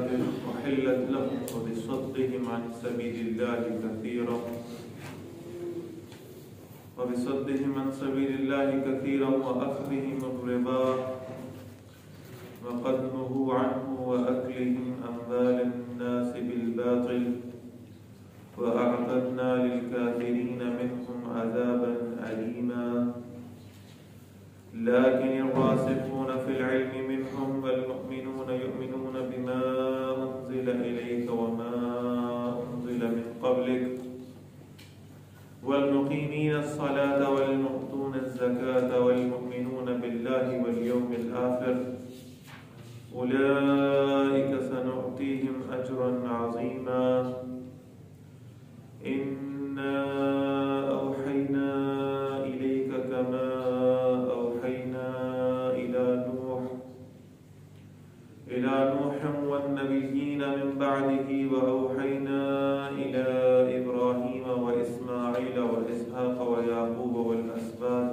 أحلت لهم وبصدهم عن سبيل الله كثيرا وأخذهم الربا وقد نهوا عنه وأكلهم أموال الناس بالباطل وأعتدنا للكافرين منهم عذابا أليما لكن الراسخون في العلم منهم والمؤمنون يؤمنون بما أنزل إليك وما أنزل من قبلك والمقيمين الصلاة والمؤتون الزكاة والمؤمنون بالله واليوم الآخر أولئك سنؤتيهم أجرا عظيما إنا أوحينا إليك كما أوحينا إلى نوح والنبيين من بعده وأوحينا إلى إبراهيم وإسماعيل وإسحاق ويعقوب والأسباط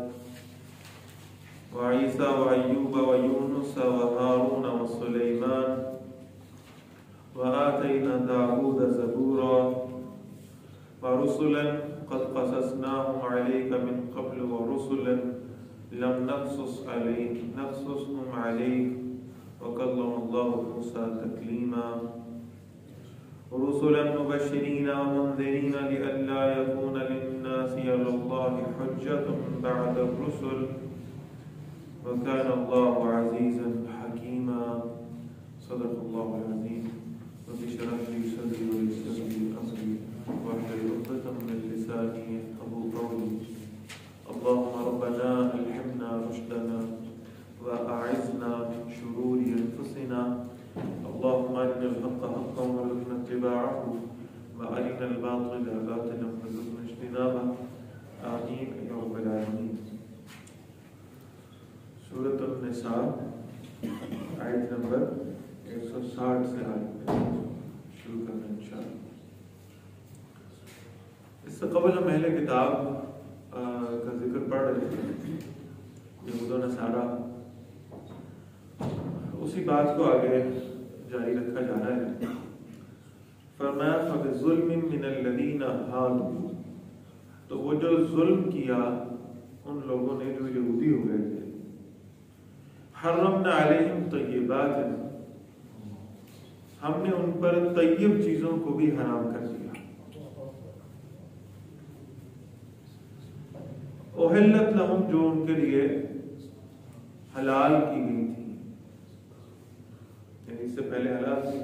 وعيسى وأيوب ويونس وهارون وسليمان وآتينا داود زبورا ورسلا قد قصصناهم عليك من قبل ورسلا لم نقصصهم عليك وكلم الله موسى تكليما رسلا مبشرين ومنذرين لئلا يكون للناس على الله حجة بعد الرسل وكان الله عزيزا حكيما صدق الله العظيم رب اشرح لي صدري ويسر لي أمري واحلل عقدة من لساني يفقهوا قولي اللهم ربنا ألهمنا رشدنا وأعذنا من شرور أنفسنا اللهم أرنا الحق حقا وارزقنا اتباعه وأرنا الباطل باطلا وارزقنا اجتنابه آمين يا رب العالمين سورۃ النساء آیت نمبر 160 سے شروع کرنا انشاءاللہ. اس سے قبل ہم اہل کتاب کا ذکر پڑھ رہے تھے یہود و نصارہ. اسی بات کو آگے جاری رکھا جا رہا ہے. فرمایا فَبِظُلْمٍ مِّنَ الَّذِينَ هَادُوا، تو وہ جو ظلم کیا ان لوگوں نے جو یہودی ہو گئے تھے. حرمنا علیہم طیبات، ہم نے ان پر طیب چیزوں کو بھی حرام کر دیا. احلت لہم، جو ان کے لیے حلال کی گئی تھی، یعنی اس سے پہلے حلال تھی.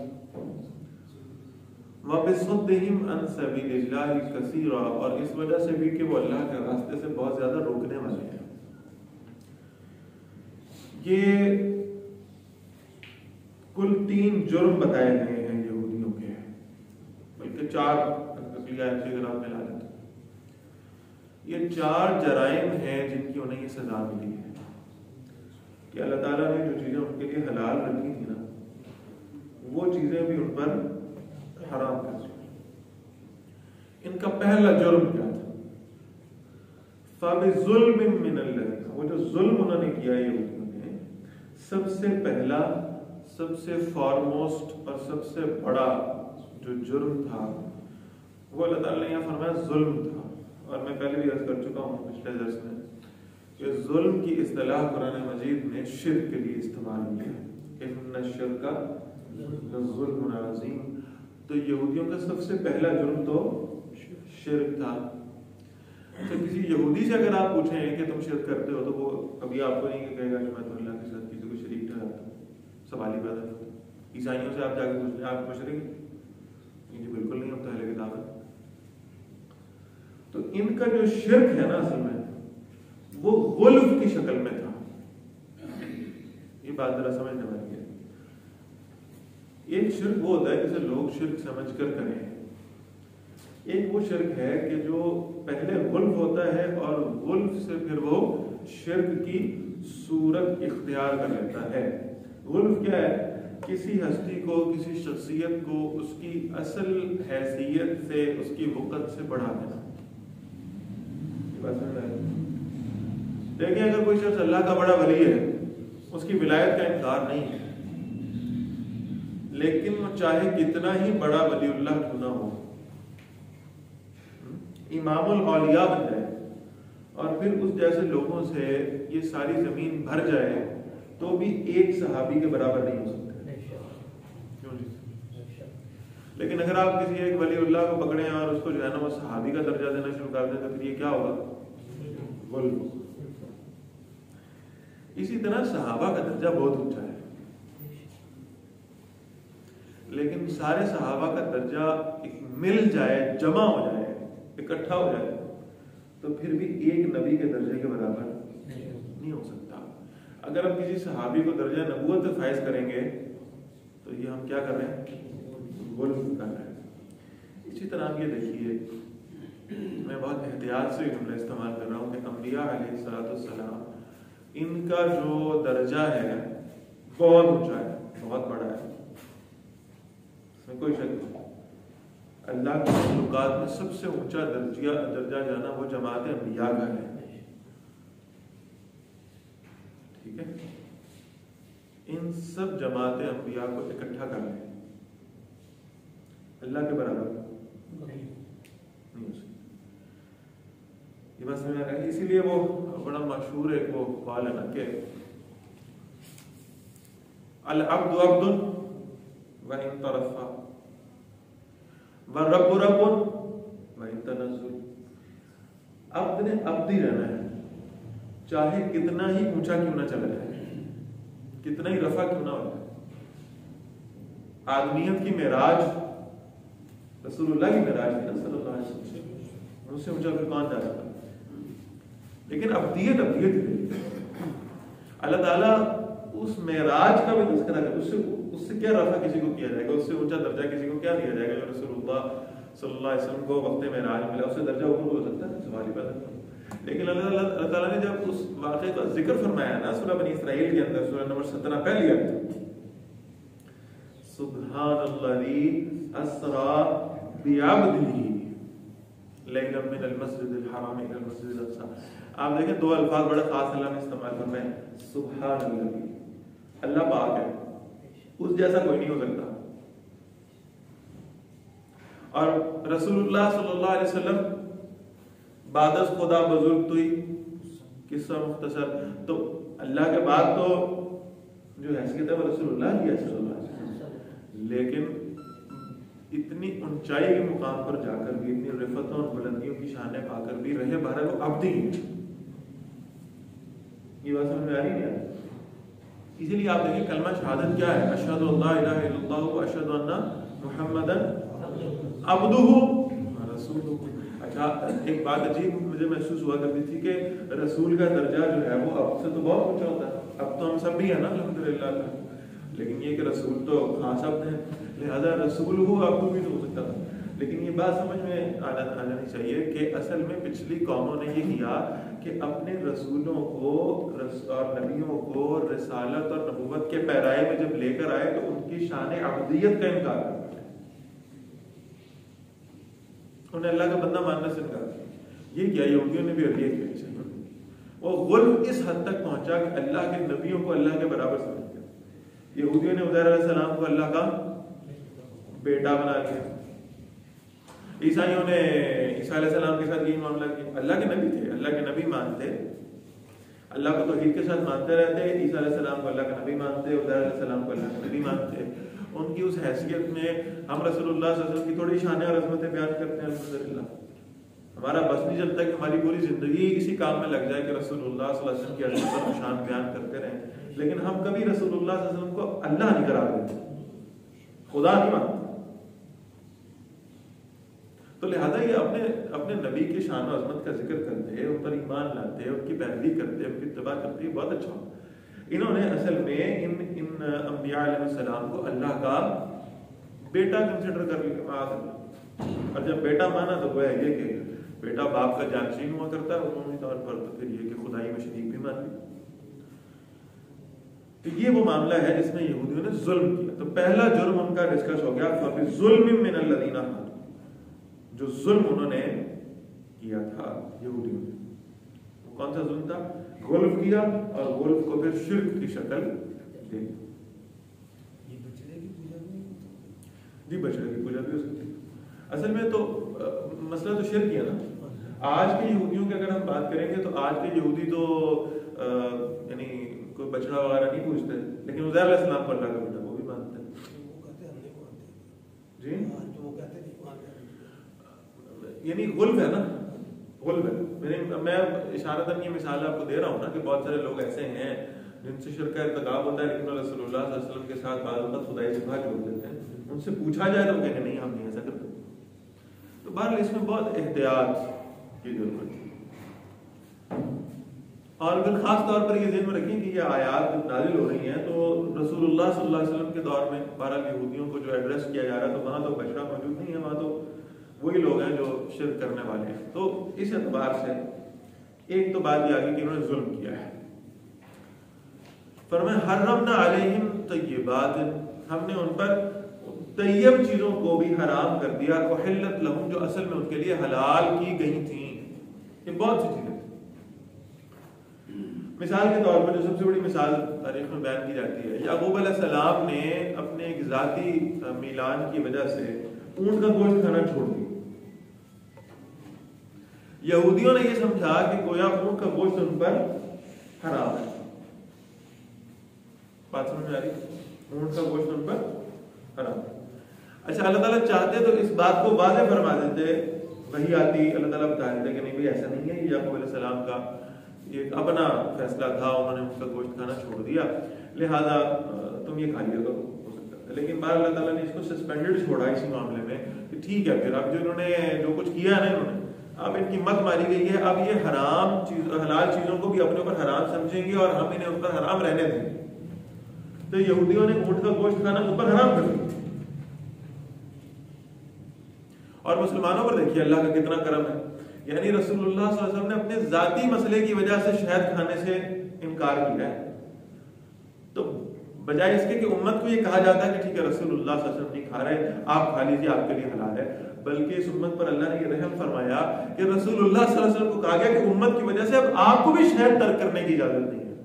وَبِصَدِّهِمْ عَنْ سَبِيلِ اللَّهِ كَثِيرًا، اور اس وجہ سے بھی کہ وہ اللہ کے راستے سے بہت زیادہ روکنے والے ہیں. یہ کل 3 جرم بتائے گئے ہیں یہودیوں کے، بلکہ 4 اگلی آیت سے اگر آپ ملا لیں تو یہ 4 جرائم ہیں جن کی انہیں یہ سزا ملی ہے کہ اللہ تعالیٰ نے جو چیزیں ان کے لیے حلال رکھی تھی نا، وہ چیزیں بھی ان پر حرام کر دی. ان کا پہلا جرم کیا تھا؟ فَبِظُلْمٍ مِّنَ الَّذِينَ، وہ جو ظلم انہوں نے کیا یہودیوں نے، سب سے پہلا، سب سے فارموسٹ اور سب سے بڑا جو جرم تھا وہ اللہ تعالیٰ نے یہاں فرمایا ظلم تھا. اور میں پہلے بھی عرض کر چکا ہوں پچھلے درس میں کہ ظلم کی اصطلاح قرآن مجید میں شرک کے لیے استعمال ہوئی ہے. اِنَّ الشِّرْكَ لَظُلْمٌ عَظِيمٌ. تو یہودیوں کا سب سے پہلا جرم تو شرک تھا. تو کسی یہودی سے اگر آپ پوچھیں کہ تم شرک کرتے ہو تو وہ کبھی آپ کو نہیں کہے گا کہ میں تو اللہ کے ساتھ کسی کو شریک ٹھہراتا ہوں. سوال ہی پیدا ہوتا ہے. عیسائیوں سے آپ جا کے پوچھ لیں آپ مشرک ہیں؟ جی بالکل نہیں، ہم تو اہل کتاب ہیں. تو ان کا جو شرک ہے نا اصل میں وہ غلو کی شکل میں تھا. یہ بات ذرا سمجھنے والی ہے. ایک شرک وہ ہوتا ہے جسے لوگ شرک سمجھ کر کریں. ایک وہ شرک ہے کہ جو پہلے غلو ہوتا ہے اور غلو سے پھر وہ شرک کی صورت اختیار کر لیتا ہے. غلو کیا ہے؟ کسی ہستی کو، کسی شخصیت کو اس کی اصل حیثیت سے، اس کی وقت سے بڑھا دینا. دیکھیں اگر کوئی شخص اللہ کا بڑا ولی ہے، اس کی ولایت کا انکار نہیں ہے، لیکن وہ چاہے کتنا ہی بڑا ولی اللہ کیوں نہ ہو، امام الاولیاء بن جائے اور پھر اس جیسے لوگوں سے یہ ساری زمین بھر جائے تو بھی ایک صحابی کے برابر نہیں ہو سکتے. کیوں نہیں؟ لیکن اگر آپ کسی ایک ولی اللہ کو پکڑیں اور اس کو جو ہے نا وہ صحابی کا درجہ دینا شروع کر دیں تو پھر یہ کیا ہوگا؟ غلو. اسی طرح صحابہ کا درجہ بہت اونچا ہے، لیکن سارے صحابہ کا درجہ مل جائے، جمع ہو جائے، اکٹھا ہو جائے تو پھر بھی ایک نبی کے درجے کے برابر نہیں ہو سکتا. اگر ہم کسی صحابی کو درجہ نبوت فائز کریں گے تو یہ ہم کیا کر رہے ہیں؟ غلو کر رہے ہیں. اسی طرح آپ یہ دیکھیے، میں بہت احتیاط سے جملہ استعمال کر رہا ہوں کہ انبیاء علیہ الصلوۃ والسلام ان کا جو درجہ ہے بہت اونچا ہے، بہت بڑا ہے، اس میں کوئی شک نہیں. اللہ کے مخلوقات میں سب سے اونچا درجہ جانا وہ جماعت انبیاء کا ہے. ٹھیک ہے، ان سب جماعت انبیاء کو اکٹھا کر لیں، اللہ کے برابر نہیں ہو سکتا. یہ بات سمجھ آ رہا ہے؟ اسی لیے وہ بڑا مشہور ایک وہ قول ہے نا کہ العبد عبد وان ترفع والرب رب وان تنزل. عبد نے عبد ہی رہنا ہے، چاہے کتنا ہی اونچا کیوں نہ چلا جائے، کتنا ہی رفع کیوں نہ ہو جائے. آدمیت کی معراج رسول اللہ کی معراج تھی نا صلی اللہ علیہ وسلم، اس سے اونچا پھر کون جا سکتا. لیکن ابدیت ہے. اللہ تعالیٰ اس معراج کا بھی تذکرہ کرے، اس سے کیا رفع کسی کو کیا جائے گا، اس سے اونچا درجہ کسی کو کیا دیا جائے گا. جو رسول اللہ صلی اللہ علیہ وسلم کو وقت معراج ملا، اس سے درجہ اوپر ہو سکتا ہے؟ سوال ہی پیدا کرتا. لیکن اللہ تعالیٰ نے جب اس واقعے کا ذکر فرمایا نا سورہ بنی اسرائیل کے اندر، سورہ نمبر 17 پہلی آیت، سبحان الذی اسری بعبدہ لیلا من المسجد الحرام الى المسجد الاقصى. آپ دیکھیں دو الفاظ بڑے خاص اللہ نے استعمال فرمائے، سبحان اللہ، اللہ پاک ہے، اس جیسا کوئی نہیں ہو سکتا. اور رسول اللہ صلی اللہ علیہ وسلم بعد از خدا بزرگ توئی، قصہ مختصر. تو اللہ کے بعد تو جو حیثیت ہے وہ رسول اللہ کی ہے صلی اللہ علیہ وسلم، لیکن اتنی اونچائی کے مقام پر جا کر بھی، اتنی رفتوں اور بلندیوں کی شانیں پا کر بھی رہے بہرحال وہ عبد ہی ہیں. یہ بات سمجھ میں آ رہی ہے؟ اسی لیے آپ دیکھیں کلمہ شہادت کیا ہے؟ اشہد ان لا الہ الا اللہ و اشہد ان محمدن عبدہ رسولہ. اچھا، ایک بات عجیب مجھے محسوس ہوا کرتی تھی کہ رسول کا درجہ جو ہے وہ اب سے تو بہت اونچا ہوتا ہے. اب تو ہم سب بھی ہیں نا الحمدللہ، لیکن یہ کہ رسول تو خاص عبد ہیں، لہذا رسول ہو عبد بھی تو ہو سکتا تھا. لیکن یہ بات سمجھ میں آ جانی چاہیے کہ اصل میں پچھلی قوموں نے یہ کیا کہ اپنے رسولوں کو اور نبیوں کو رسالت اور نبوت کے پیرائے میں جب لے کر آئے تو ان کی شان عبدیت کا انکار کر دیا، انہیں اللہ کا بندہ ماننے سے انکار کیا. یہ کیا یہودیوں نے بھی اور یہ کیا، وہ غلو اس حد تک پہنچا کہ اللہ کے نبیوں کو اللہ کے برابر سمجھ گیا. یہودیوں نے عزیر علیہ السلام کو اللہ کا بیٹا بنا لیا. عیسائیوں نے عیسیٰ علیہ السلام کے ساتھ یہی معاملہ کیا. اللہ کے نبی تھے، اللہ کے نبی مانتے، اللہ کو توحید کے ساتھ مانتے رہتے، عیسیٰ علیہ السلام کو اللہ کا نبی مانتے، عزیر علیہ السلام کو اللہ کا نبی مانتے. ان کی اس حیثیت میں ہم رسول اللہ صلی اللہ علیہ وسلم کی تھوڑی شانیں اور عظمتیں بیان کرتے ہیں. الحمدللہ ہمارا بس نہیں چلتا کہ ہماری پوری زندگی اسی کام میں لگ جائے کہ رسول اللہ صلی اللہ علیہ وسلم کی عظمت اور شان بیان کرتے رہیں، لیکن ہم کبھی رسول اللہ صلی اللہ علیہ وسلم کو اللہ نہیں قرار دیتے، خدا نہیں مانتے. تو لہذا یہ اپنے نبی کی شان و عظمت کا ذکر کرتے، ان پر ایمان لاتے، ان کی پیروی کرتے، ان کی اتباع کرتے، بہت اچھا. انہوں نے اصل میں ان انبیاء علیہ السلام کو اللہ کا بیٹا کنسیڈر کر لیا، اور جب بیٹا مانا تو وہ ہے یہ کہ بیٹا باپ کا جانشین ہوا کرتا ہے عمومی طور پر، تو پھر یہ کہ خدائی میں شریک بھی مان لی. تو یہ وہ معاملہ ہے جس میں یہودیوں نے ظلم کیا. تو پہلا جرم ان کا ڈسکس ہو گیا فَبِظُلْمٍ مِّنَ الَّذِينَ هَادُوا، جو ظلم انہوں نے کیا تھا یہودیوں نے. وہ کون سا ظلم تھا؟ غلو کیا، اور غلو کو پھر شرک کی شکل دے. جی بچڑے کی پوجا بھی ہو سکتی ہے. اصل میں تو مسئلہ تو شرک ہی ہے نا. آج کے یہودیوں کی اگر ہم بات کریں گے تو آج کے یہودی تو یعنی کوئی بچڑا وغیرہ نہیں پوچھتے, لیکن عزیر علیہ السلام کو اللہ کا بیٹا وہ بھی مانتے ہیں. جی یعنی غلب ہے نا, غلب ہے. میں اشارتاً یہ مثال آپ کو دے رہا ہوں نا کہ بہت سارے لوگ ایسے ہیں جن سے شرک کا ارتکاب ہوتا ہے, لیکن رسول اللہ صلی اللہ علیہ وسلم کے ساتھ بعض وقت خدائی صفا جوڑ دیتے ہیں. ان سے پوچھا جائے تو وہ کہیں نہیں ہم نہیں ایسا کرتے. تو بہرحال اس میں بہت احتیاط کی ضرورت ہے. اور پھر خاص طور پر یہ ذہن میں رکھیں کہ یہ آیات جب نازل ہو رہی ہیں تو رسول اللہ صلی اللہ علیہ وسلم کے دور میں بہرحال یہودیوں کو جو ایڈریس کیا جا رہا ہے تو وہاں تو بشرا موجود نہیں ہے, وہاں تو وہی لوگ ہیں جو شرک کرنے والے ہیں. تو اس اعتبار سے ایک تو بات یہ آگئی کہ انہوں نے ظلم کیا ہے. فرمایا حرمنا علیہم طیبات, ہم نے ان پر طیب چیزوں کو بھی حرام کر دیا, احلت لہم جو اصل میں ان کے لیے حلال کی گئی تھیں. یہ بہت سی چیزیں تھیں. مثال کے طور پر جو سب سے بڑی مثال تاریخ میں بیان کی جاتی ہے, یعقوب علیہ السلام نے اپنے ایک ذاتی میلان کی وجہ سے اونٹ کا گوشت کھانا چھوڑ دیا. یہودیوں نے یہ سمجھا کہ گویا اونٹ کا گوشت ان پر حرام ہے. بات سمجھ میں آ رہی؟ اونٹ کا گوشت ان پر حرام ہے. اچھا اللہ تعالیٰ چاہتے تو اس بات کو واضح فرما دیتے, وہی آتی اللہ تعالیٰ بتا دیتے کہ نہیں بھائی ایسا نہیں ہے, یہ یعقوب علیہ السلام کا یہ اپنا فیصلہ تھا, انہوں نے ان کا گوشت کھانا چھوڑ دیا, لہذا تم یہ کھا لیا کرو, ہو سکتا ہے. لیکن بار اللہ تعالیٰ نے اس کو سسپینڈڈ چھوڑا اسی معاملے میں کہ ٹھیک ہے پھر اب جو انہوں نے جو کچھ کیا ہے نا انہوں نے, اب ان کی مت ماری گئی ہے, اب یہ حرام چیز حلال چیزوں کو بھی اپنے اوپر حرام سمجھیں گے اور ہم انہیں ان پر حرام رہنے دیں گے. تو یہودیوں نے اونٹ کا گوشت کھانا ان پر حرام کر دیا. اور مسلمانوں پر دیکھیے اللہ کا کتنا کرم ہے, یعنی رسول اللہ صلی اللہ علیہ وسلم نے اپنے ذاتی مسئلے کی وجہ سے شہد کھانے سے انکار کیا ہے. تو بجائے اس کے کہ امت کو یہ کہا جاتا ہے کہ ٹھیک ہے رسول اللہ صلی اللہ علیہ وسلم نہیں کھا رہے, آپ کھا لیجیے, آپ کے لیے حلال ہے, بلکہ اس امت پر اللہ نے یہ رحم فرمایا کہ رسول اللہ صلی اللہ علیہ وسلم کو کہا گیا کہ امت کی وجہ سے اب آپ کو بھی شہد ترک کرنے کی اجازت نہیں ہے.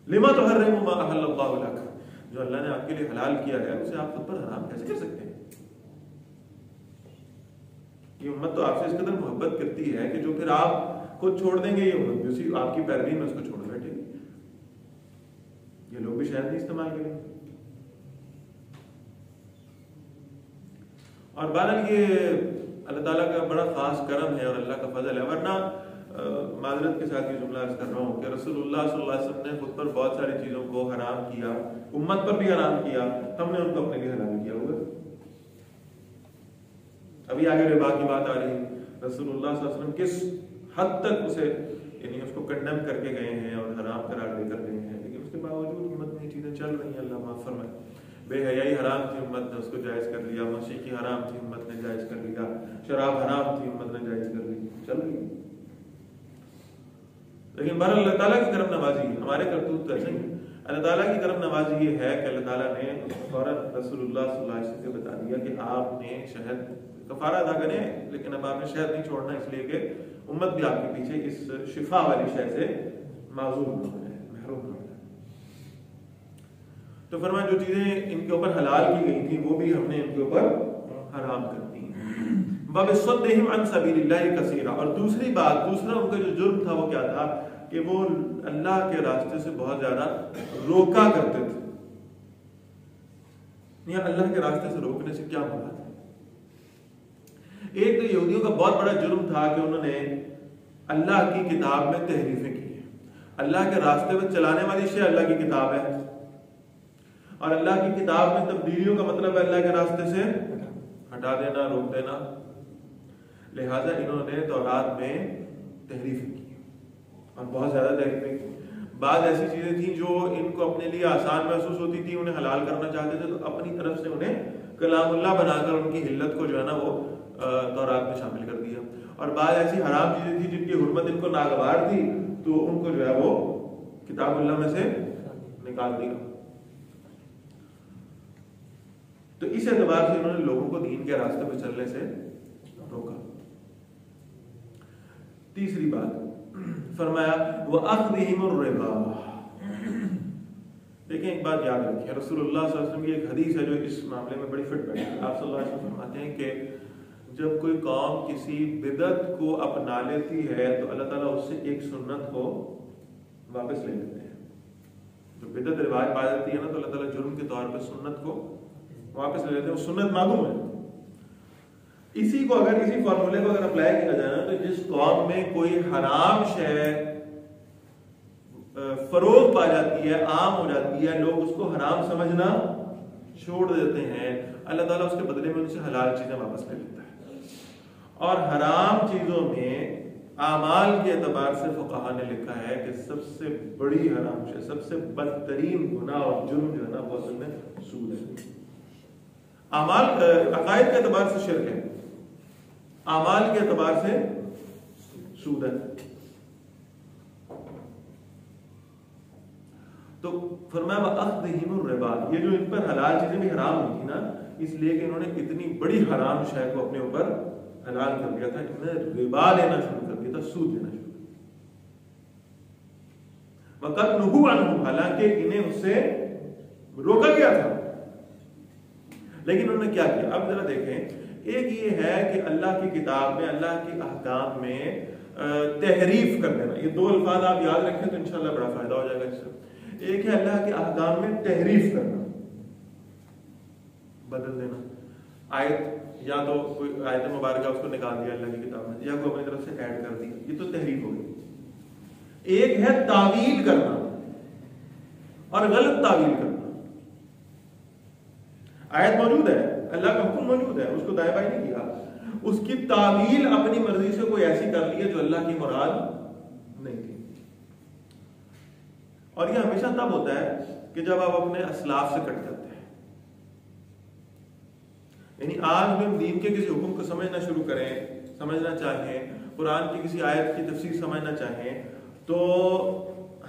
لما تحرم ما احل اللہ لک, جو اللہ نے آپ کے لیے حلال کیا ہے اسے آپ خود پر حرام کیسے کر سکتے ہیں؟ یہ امت تو آپ سے اس قدر محبت کرتی ہے کہ جو پھر آپ خود چھوڑ دیں گے, یہ امت بھی اسی آپ کی پیروی میں اس کو چھوڑ بیٹھے گی. یہ لوگ بھی شاید نہیں استعمال کریں گے. اور بہرحال یہ اللہ تعالیٰ کا بڑا خاص کرم ہے اور اللہ کا فضل ہے. ورنہ معذرت کے ساتھ یہ جملہ عرض کر رہا ہوں کہ رسول اللہ صلی اللہ علیہ وسلم نے خود پر بہت ساری چیزوں کو حرام کیا, امت پر بھی حرام کیا, ہم نے ان کو اپنے لیے حلال کیا ہوا. ابھی آگے ربا کی بات آ رہی ہے, رسول اللہ صلی اللہ علیہ وسلم کس حد تک اسے یعنی اس کو کنڈیم کر کے گئے ہیں اور حرام قرار دے کر گئے ہیں, لیکن اس کے باوجود امت میں یہ چیزیں چل رہی ہیں. اللہ معاف فرمائے. بے حیائی حرام تھی, امت نے اس کو جائز کر لیا. موسیقی حرام تھی, امت نے جائز کر لیا. شراب حرام تھی, امت نے جائز کر لی. چل رہی ہے. لیکن بہرحال اللہ تعالیٰ کی کرم نوازی ہے, ہمارے کرتوت تو ایسے ہی. اللہ تعالیٰ کی کرم نوازی یہ ہے کہ اللہ تعالیٰ نے فوراً رسول اللہ صلی اللہ علیہ وسلم سے بتا دیا کہ آپ نے شہد کفارہ ادا کریں, لیکن اب آپ نے شہد نہیں چھوڑنا, اس لیے کہ امت بھی آپ کے پیچھے اس شفا والی شے سے معذور نہ ہو جائے, محروم نہ ہو جائے. تو فرمایا جو چیزیں ان کے اوپر حلال کی گئی تھیں وہ بھی ہم نے ان کے اوپر حرام کر دی. وَبِصَدِّهِمْ عَنْ سَبِيلِ اللَّهِ كَثِيرًا, اور دوسری بات, دوسرا ان کا جو جرم تھا وہ کیا تھا کہ وہ اللہ کے راستے سے بہت زیادہ روکا کرتے تھے. یا اللہ کے راستے سے روکنے سے کیا مراد ہے؟ ایک تو یہودیوں کا بہت بڑا جرم تھا کہ انہوں نے اللہ کی کتاب میں تحریفیں کی ہیں. اللہ کے راستے میں چلانے والی شے اللہ کی کتاب ہے, اور اللہ کی کتاب میں تبدیلیوں کا مطلب ہے اللہ کے راستے سے ہٹا دینا, روک دینا. لہذا انہوں نے تورات میں تحریفیں کی اور بہت زیادہ تحریفیں کی. بعض ایسی چیزیں تھیں جو ان کو اپنے لیے آسان محسوس ہوتی تھی, انہیں حلال کرنا چاہتے تھے, تو اپنی طرف سے انہیں کلام اللہ بنا کر ان کی حلت کو جو ہے نا وہ تورات میں شامل کر دیا. اور بعض ایسی حرام چیزیں تھیں جن کی حرمت ان کو ناگوار تھی, تو ان کو جو ہے وہ کتاب اللہ میں سے نکال دیا. تو اس اعتبار سے انہوں نے لوگوں کو دین کے راستے پہ چلنے سے روکا. تیسری بات فرمایا وَأَخْذِهِمُ الرِّبَا, دیکھیں ایک بات یاد رکھیں، رسول اللہ صلی اللہ علیہ وسلم کی ایک حدیث ہے جو اس معاملے میں بڑی فٹ بیٹھتی ہے۔ آپ صلی اللہ علیہ وسلم فرماتے ہیں کہ جب کوئی قوم کسی بدعت کو اپنا لیتی ہے تو اللہ تعالیٰ اس سے ایک سنت کو واپس لے لیتے ہیں۔ جو بدعت رواج پائی جاتی ہے نا تو اللہ تعالیٰ جرم کے طور پہ سنت کو واپس لے لیتے ہیں، وہ سنت معلوم ہے۔ اسی کو اگر اسی فارمولے کو اگر اپلائی کیا جائے نا تو جس قوم میں کوئی حرام شے فروغ پا جاتی ہے، عام ہو جاتی ہے، لوگ اس کو حرام سمجھنا چھوڑ دیتے ہیں، اللہ تعالیٰ اس کے بدلے میں ان سے حلال چیزیں واپس لے لیتا ہے۔ اور حرام چیزوں میں اعمال کے اعتبار سے فقہا نے لکھا ہے کہ سب سے بڑی حرام شے، سب سے بدترین گناہ اور جرم جو ہے نا وہ اصل میں سود ہے۔ اعمال عقائد کے اعتبار سے شرک ہے، اعمال کے اعتبار سے سود ہے۔ تو فرمایا وَأَخْذِهِمُ الرِّبَا، یہ جو ان پر حلال چیزیں بھی حرام ہوئی تھی نا اس لیے کہ انہوں نے اتنی بڑی حرام شے کو اپنے اوپر حلال کر دیا تھا، انہوں نے ربا لینا شروع کر دیا تھا، سود لینا شروع کر دیا۔ وَقَدْ نُهُوا عَنْهُ، حالانکہ انہیں اس سے روکا گیا تھا، لیکن انہوں نے کیا کیا؟ اب ذرا دیکھیں، ایک یہ ہے کہ اللہ کی کتاب میں، اللہ کے احکام میں تحریف کر دینا، یہ دو الفاظ آپ یاد رکھیں تو انشاءاللہ بڑا فائدہ ہو جائے گا اس سے۔ ایک ہے اللہ کے احکام میں تحریف کرنا، بدل دینا، آیت یا تو کوئی آیت مبارکہ اس کو نکال دیا اللہ کی کتاب میں، یا کوئی اپنی طرف سے ایڈ کر دیا، یہ تو تحریف ہو گئی۔ ایک ہے تعویل کرنا اور غلط تعویل کرنا۔ آیت موجود ہے، اللہ کا حکم موجود ہے، اس کو دائیں بائیں نہیں کیا، اس کی تعویل اپنی مرضی سے کوئی ایسی کر لی ہے جو اللہ کی مراد نہیں تھی۔ اور یہ ہمیشہ تب ہوتا ہے کہ جب آپ اپنے اسلاف سے کٹ جاتے ہیں۔ یعنی آج بھی ہم دین کے کسی حکم کو سمجھنا شروع کریں، سمجھنا چاہیں، قرآن کی کسی آیت کی تفسیر سمجھنا چاہیں تو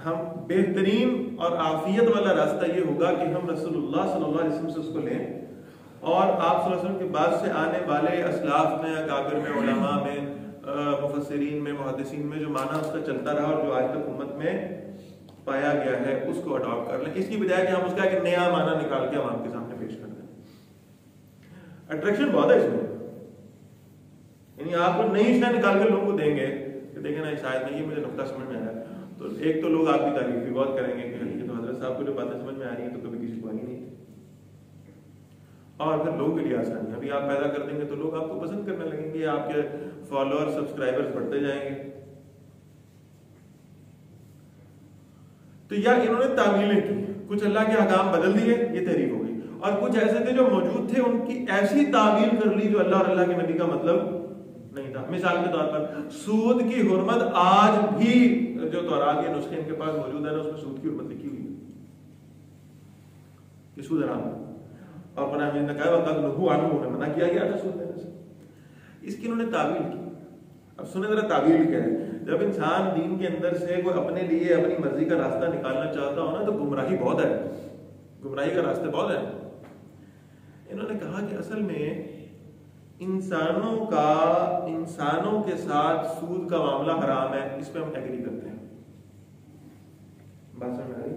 ہم بہترین اور عافیت والا راستہ یہ ہوگا کہ ہم رسول اللہ صلی اللہ علیہ وسلم سے اس کو لیں، اور آپ صلی اللہ علیہ وسلم کے بعد سے آنے والے اسلاف میں، اکابر میں، علماء میں، مفسرین میں، محدثین میں جو معنی اس کا چلتا رہا اور جو آج تک امت میں پایا گیا ہے اس کو اڈاپٹ کر لیں، اس کی بجائے کہ ہم اس کا ایک نیا معنی نکال کے عوام کے سامنے پیش کر دیں۔ اٹریکشن بہت ہے اس میں، یعنی آپ کو نئی شے نکال کے لوگوں کو دیں گے کہ دیکھیں نا شاید نہیں، یہ مجھے نقطہ سمجھ میں آیا، تو ایک تو لوگ آپ کی تعریف بھی بہت کریں گے کہ یہ تو حضرت صاحب کو جو باتیں سمجھ میں آ رہی ہیں تو کبھی کسی کو آئی نہیں، اور پھر لوگوں کے لیے آسانی ابھی آپ پیدا کر دیں گے تو لوگ آپ کو پسند کرنے لگیں گے، آپ کے فالوور سبسکرائبرز بڑھتے جائیں گے۔ تو یا انہوں نے تعویلیں کی، کچھ اللہ کے احکام بدل دیے، یہ تحریف ہو گئی، اور کچھ ایسے تھے جو موجود تھے ان کی ایسی تعویل کر لی جو اللہ اور اللہ کے نبی کا مطلب نہیں تھا۔ مثال کے طور پر سود کی حرمت آج بھی جو تورات کے نسخے ان کے پاس موجود ہے نا اس میں سود کی حرمت لکھی ہوئی ہے کہ سود حرام ہے، اور قرآن مجید نے کہا وَقَدْ نُهُوا عَنْهُ، انہیں منع کیا گیا تھا سود لینے سے، اس کی انہوں نے تعویل کی۔ اب سنیں ذرا تعویل کیا ہے۔ جب انسان دین کے اندر سے کوئی اپنے لیے اپنی مرضی کا راستہ نکالنا چاہتا ہو نا تو گمراہی بہت ہے، گمراہی کا راستے بہت ہے۔ انہوں نے کہا کہ اصل میں انسانوں کے ساتھ سود کا معاملہ حرام ہے، اس پہ ہم ایگری کرتے ہیں، بات سمجھ میں آ رہی؟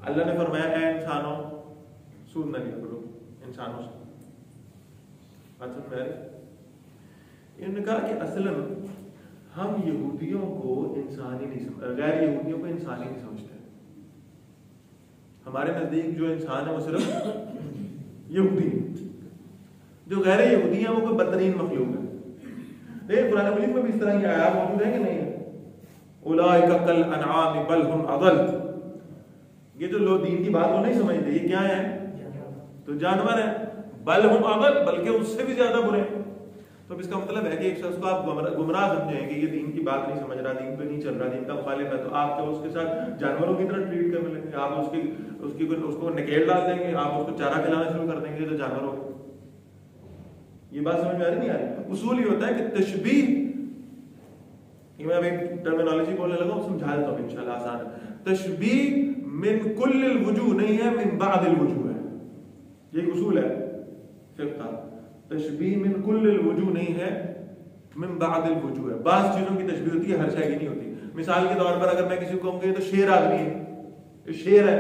اللہ نے فرمایا اے انسانوں سود نہ لیا کرو انسانوں سے، بات سمجھ میں آ رہی؟ انہوں نے کہا کہ اصلاً ہم یہودیوں کو انسانی نہیں سمجھتے، غیر یہودیوں کو انسانی نہیں سمجھتے، ہمارے نزدیک جو انسان ہے وہ صرف یہودی ہے، جو غیر یہودی ہیں وہ کوئی بدترین مخلوق ہے۔ دیکھ قرآن مجید میں بھی اس طرح کی آیات موجود ہیں کہ نہیں ہے؟ اولئک کالانعام بل ہم اضل، یہ جو لوگ دین کی بات کو نہیں سمجھتے یہ کیا ہے؟ تو جانور ہیں، بل ہم اضل، بلکہ اس سے بھی زیادہ برے ہیں۔ تو اس کا مطلب ہے کہ ایک شخص کو آپ گمراہ سمجھیں کہ یہ دین کی بات نہیں سمجھ رہا، دین پہ نہیں چل رہا، دین کا مخالف ہے، تو آپ تو اس کے ساتھ جانوروں کی طرح ٹریٹ کرنے لگیں گے، آپ اس کو نکیل ڈال دیں گے، آپ اس کو چارہ کھلانا شروع کر دیں گے تو جانور ہو گئے۔ یہ بات سمجھ میں آ رہی نہیں آ رہی؟ اصول یہ ہوتا ہے کہ تشبیہ، میں اب ایک ٹرمینالوجی بولنے لگا ہوں، سمجھا دیتا ہوں انشاءاللہ آسان ہے۔ تشبیہ من کل الوجوہ نہیں ہے، من بعض الوجوہ ہے، یہ ایک اصول ہے فقہ کا۔ تشبیہ من کل الوجوہ نہیں ہے، من بعض الوجوہ ہے، بعض چیزوں کی تشبیہ ہوتی ہے، ہر شے کی نہیں ہوتی۔ مثال کے طور پر اگر میں کسی کو کہوں گا یہ تو شیر آدمی ہے، یہ شیر ہے،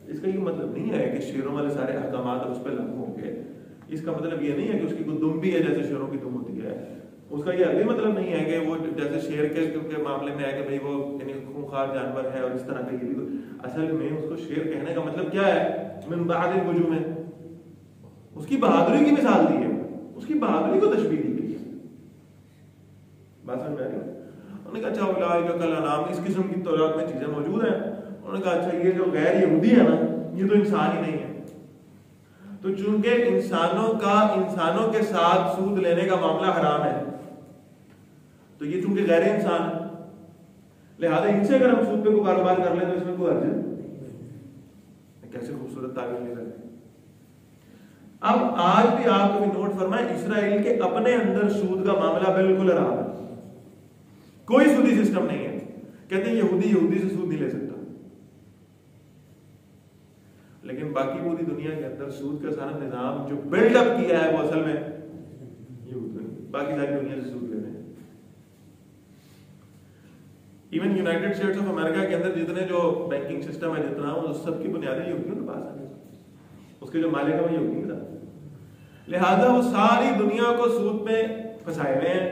اس کا یہ مطلب نہیں ہے کہ شیروں والے سارے احکامات اس پہ لاگو ہوں گے. اس کا مطلب یہ نہیں ہے کہ اس کی کوئی دم بھی ہے جیسے شیروں کی دم ہوتی ہے. اس کا یہ بھی مطلب نہیں ہے کہ وہ جیسے شیر کے معاملے میں ہے کہ بھئی وہ یعنی خونخوار جانور ہے اور اس طرح کا یہ بھی. اصل میں اس کو شیر کہنے کا مطلب کیا ہے؟ من بعد الوجوم ہے. اس کی بہادری کی مثال دی ہے, اس کی بہادری کو تشبیہ دی گئی ہے. بات سمجھ میں آ گئی؟ انہوں نے کہا اچھا اولئک کالانعام, اس قسم کی تورات میں چیزیں موجود ہیں. انہوں نے کہا اچھا یہ جو غیر یہودی ہے نا یہ تو انسان ہی نہیں ہے. تو چونکہ انسانوں کے ساتھ سود لینے کا معاملہ حرام ہے تو یہ چونکہ غیر انسان ہے, لہذا ان سے اگر ہم سود پہ کو کاروبار کر لیں تو اس میں کوئی حرج ہے. کیسے خوبصورت تعبیر لے رہے ہیں. اب آج بھی آپ کو نوٹ فرمائیں, اسرائیل کے اپنے اندر سود کا معاملہ بالکل حرام ہے, کوئی سودی سسٹم نہیں ہے. کہتے ہیں یہودی سے سود نہیں لے سکتا, لیکن باقی پوری دنیا کے اندر سود کا سارا نظام جو بلڈ اپ کیا ہے وہ اصل میں باقی ساری دنیا سے سود لے رہے ہیں. Even United States of America کے اندر جتنے جو بینکنگ سسٹم ہے جتنا وہ سب کی بنیادیں یہودیوں کے پاس ہیں, اس کے جو مالک ہے وہ یہودی کا. لہذا وہ ساری دنیا کو سود میں پھنسائے ہوئے ہیں,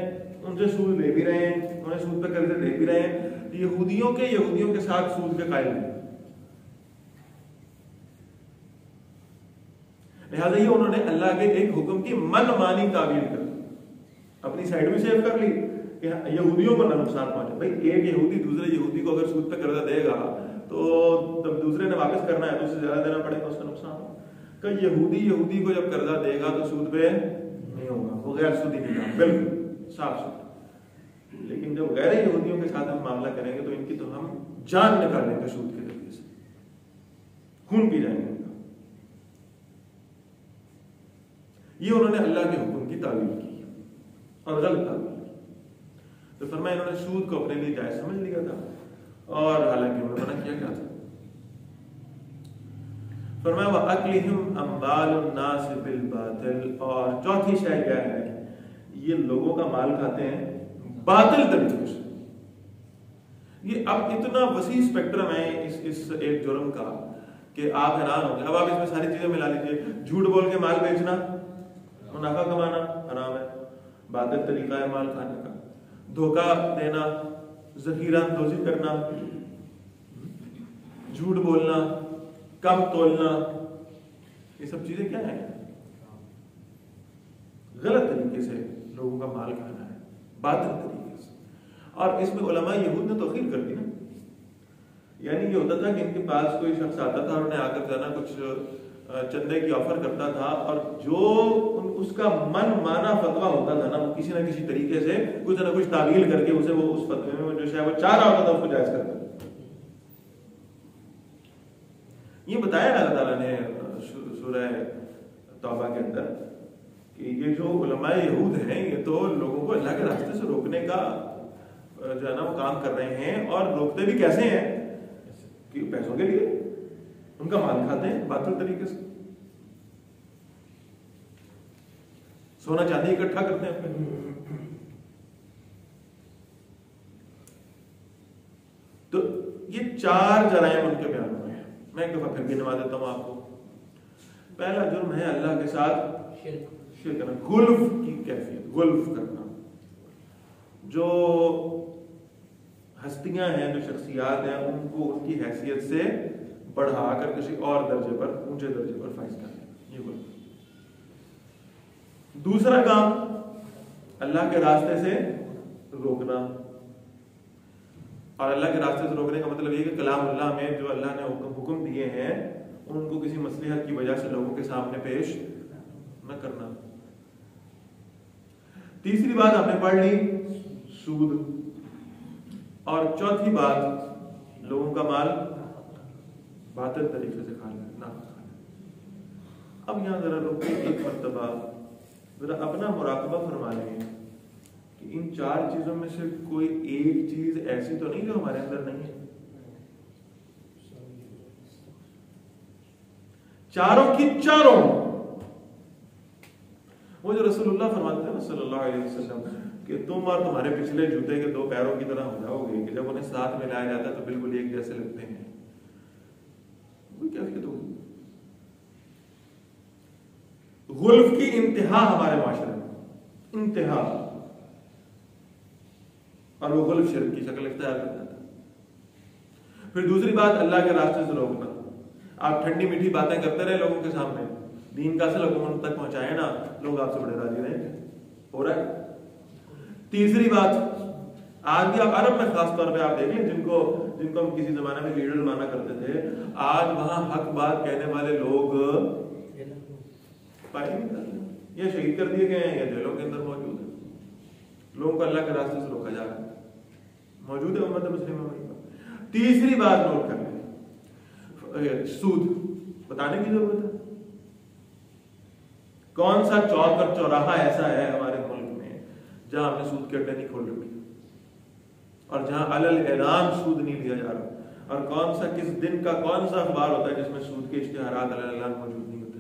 ان سے سود لے بھی رہے ہیں, انہیں سود پہ قرضے دے بھی رہے ہیں. یہودیوں کے ساتھ سود کے قائل ہیں. لہذا یہ انہوں نے اللہ کے ایک حکم کی من مانی تعبیر کر اپنی سائڈ بھی سیو کر لی کہ یہودیوں کو نہ نقصان پہنچے. بھائی ایک یہودی دوسرے یہودی کو اگر سود پہ قرضہ دے گا تو جب دوسرے نے واپس کرنا ہے تو اس سے زیادہ دینا پڑے گا, اس کا نقصان ہوگا. کہ یہودی کو جب قرضہ دے گا تو سود پہ نہیں ہوگا, وہ غیر سودی نظام بالکل صاف ستھرا. لیکن جب غیر یہودیوں کے ساتھ ہم معاملہ کریں گے تو ان کی تو ہم جان نکالیں گے سود کے ذریعے سے, خون پی جائیں گے. یہ انہوں نے اللہ کے حکم کی تعویل کی اور غلط تعویل کی. تو فرمایا انہوں نے سود کو اپنے لیے جائز سمجھ لیا تھا اور حالانکہ انہوں نے منع کیا گیا تھا. فرمایا وَأَكْلِهِمْ أَمْوَالُ النَّاسِ بِالْبَاطِلِ, اور چوتھی شے کیا ہے, یہ لوگوں کا مال کھاتے ہیں باطل طریقے سے. یہ اب اتنا وسیع اسپیکٹرم ہے اس ایک جرم کا کہ آپ حیران ہوں گے. اب آپ اس میں ساری چیزیں ملا لیجئے. جھوٹ بول کے مال بیچنا, منافع کمانا حرام ہے, باطل طریقہ ہے مال کھانے کا. دھوکہ دینا, ذخیرہ اندوزی کرنا, جھوٹ بولنا, کم تولنا, یہ سب چیزیں کیا ہیں؟ غلط طریقے سے لوگوں کا مال کھانا ہے, باطل طریقے سے. اور اس میں علماء یہود نے توخیر کر دی نا. یعنی یہ ہوتا تھا کہ ان کے پاس کوئی شخص آتا تھا اور انہیں آ کر جانا کچھ چندے کی آفر کرتا تھا, اور جو اس کا من مانا فتویٰ ہوتا تھا نا وہ کسی نہ کسی طریقے سے کچھ نہ کچھ تعویل کر کے اسے وہ اس فتوے میں جو شاید وہ چاہ رہا ہوتا تھا اس کو جائز کرتا. یہ بتایا اللہ تعالیٰ نے سورہ توبہ کے اندر کہ یہ جو علماء یہود ہیں یہ تو لوگوں کو اللہ کے راستے سے روکنے کا جو ہے نا وہ کام کر رہے ہیں, اور روکتے بھی کیسے ہیں کہ پیسوں کے لیے ان کا مال کھاتے ہیں باطل طریقے سے, سونا چاندی اکٹھا کرتے ہیں اپنے. تو یہ 4 جرائم ان کے بیان ہوئے ہیں. میں ایک دفعہ پھر گنوا دیتا ہوں آپ کو. پہلا جرم ہے اللہ کے ساتھ شرک کرنا, غلف کی کیفیت, غلف کرنا. جو ہستیاں ہیں, جو شخصیات ہیں, ان کو ان کی حیثیت سے بڑھا کر کسی اور درجے پر, اونچے درجے پر فائز کرنا, یہ غلف. دوسرا کام اللہ کے راستے سے روکنا, اور اللہ کے راستے سے روکنے کا مطلب یہ کہ کلام اللہ میں جو اللہ نے حکم دیے ہیں ان کو کسی مصلحت کی وجہ سے لوگوں کے سامنے پیش نہ کرنا. تیسری بات ہم نے پڑھ لی سود, اور چوتھی بات لوگوں کا مال باطل طریقے سے کھانا, نہ کھانا. اب یہاں ذرا رک کے ایک مرتبہ ذرا اپنا مراقبہ فرما لیں کہ ان 4 چیزوں میں سے کوئی ایک چیز ایسی تو نہیں جو ہمارے اندر نہیں ہے. چاروں کی چاروں. وہ جو رسول اللہ فرماتے ہیں صلی اللہ علیہ وسلم کہ تم اور تمہارے پچھلے جوتے کے 2 پیروں کی طرح ہو جاؤ گے کہ جب انہیں ساتھ میں لایا جاتا ہے تو بالکل ایک جیسے لگتے ہیں. کوئی کیفیت ہو غلف کی انتہا ہمارے معاشرے میں، انتہا، اور وہ غلف شرک کی شکل اختیار کر دیتا ہے۔ پھر دوسری بات، اللہ کے راستے سے روکنا۔ آپ ٹھنڈی میٹھی باتیں کرتے رہے لوگوں کے سامنے، دین کا اصل حکم تک پہنچائے نا، لوگ آپ سے بڑے راضی رہیں گے، ہو رہا ہے۔ تیسری بات، آج بھی آپ عرب میں خاص طور پہ آپ دیکھ لیں، جن کو ہم کسی زمانے میں لیڈر مانا کرتے تھے، آج وہاں حق بات کہنے والے لوگ پائے نہیں کرتے، یا شہید کر دیے گئے ہیں یا جیلوں کے اندر موجود ہیں۔ لوگوں کو اللہ کے راستے سے روکا جا رہا ہے، موجود ہے امت مسلمہ میں۔ تیسری بات نوٹ کر لیں، سود بتانے کی ضرورت ہے۔ کون سا چوک اور چوراہا ایسا ہے ہمارے ملک میں جہاں ہم نے سود کے اڈے نہیں کھول رکھی، اور جہاں علل اعلان سود نہیں لیا جا رہا، اور کون سا کس دن کا کون سا اخبار ہوتا ہے جس میں سود کے اشتہارات علل اعلان موجود نہیں ہوتے؟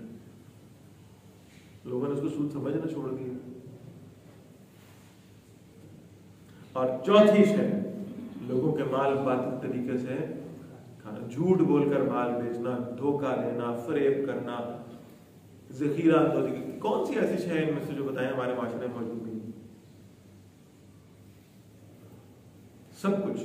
لوگوں نے اس کو سود سمجھنا چھوڑ دیا۔ اور چوتھی شے، لوگوں کے مال باطل طریقے سے کھانا، جھوٹ بول کر مال بیچنا، دھوکہ دینا، فریب کرنا، ذخیرہ اندوزی۔ کون سی ایسی شے ان میں سے جو بتائیں ہمارے معاشرے میں موجود نہیں؟ سب کچھ۔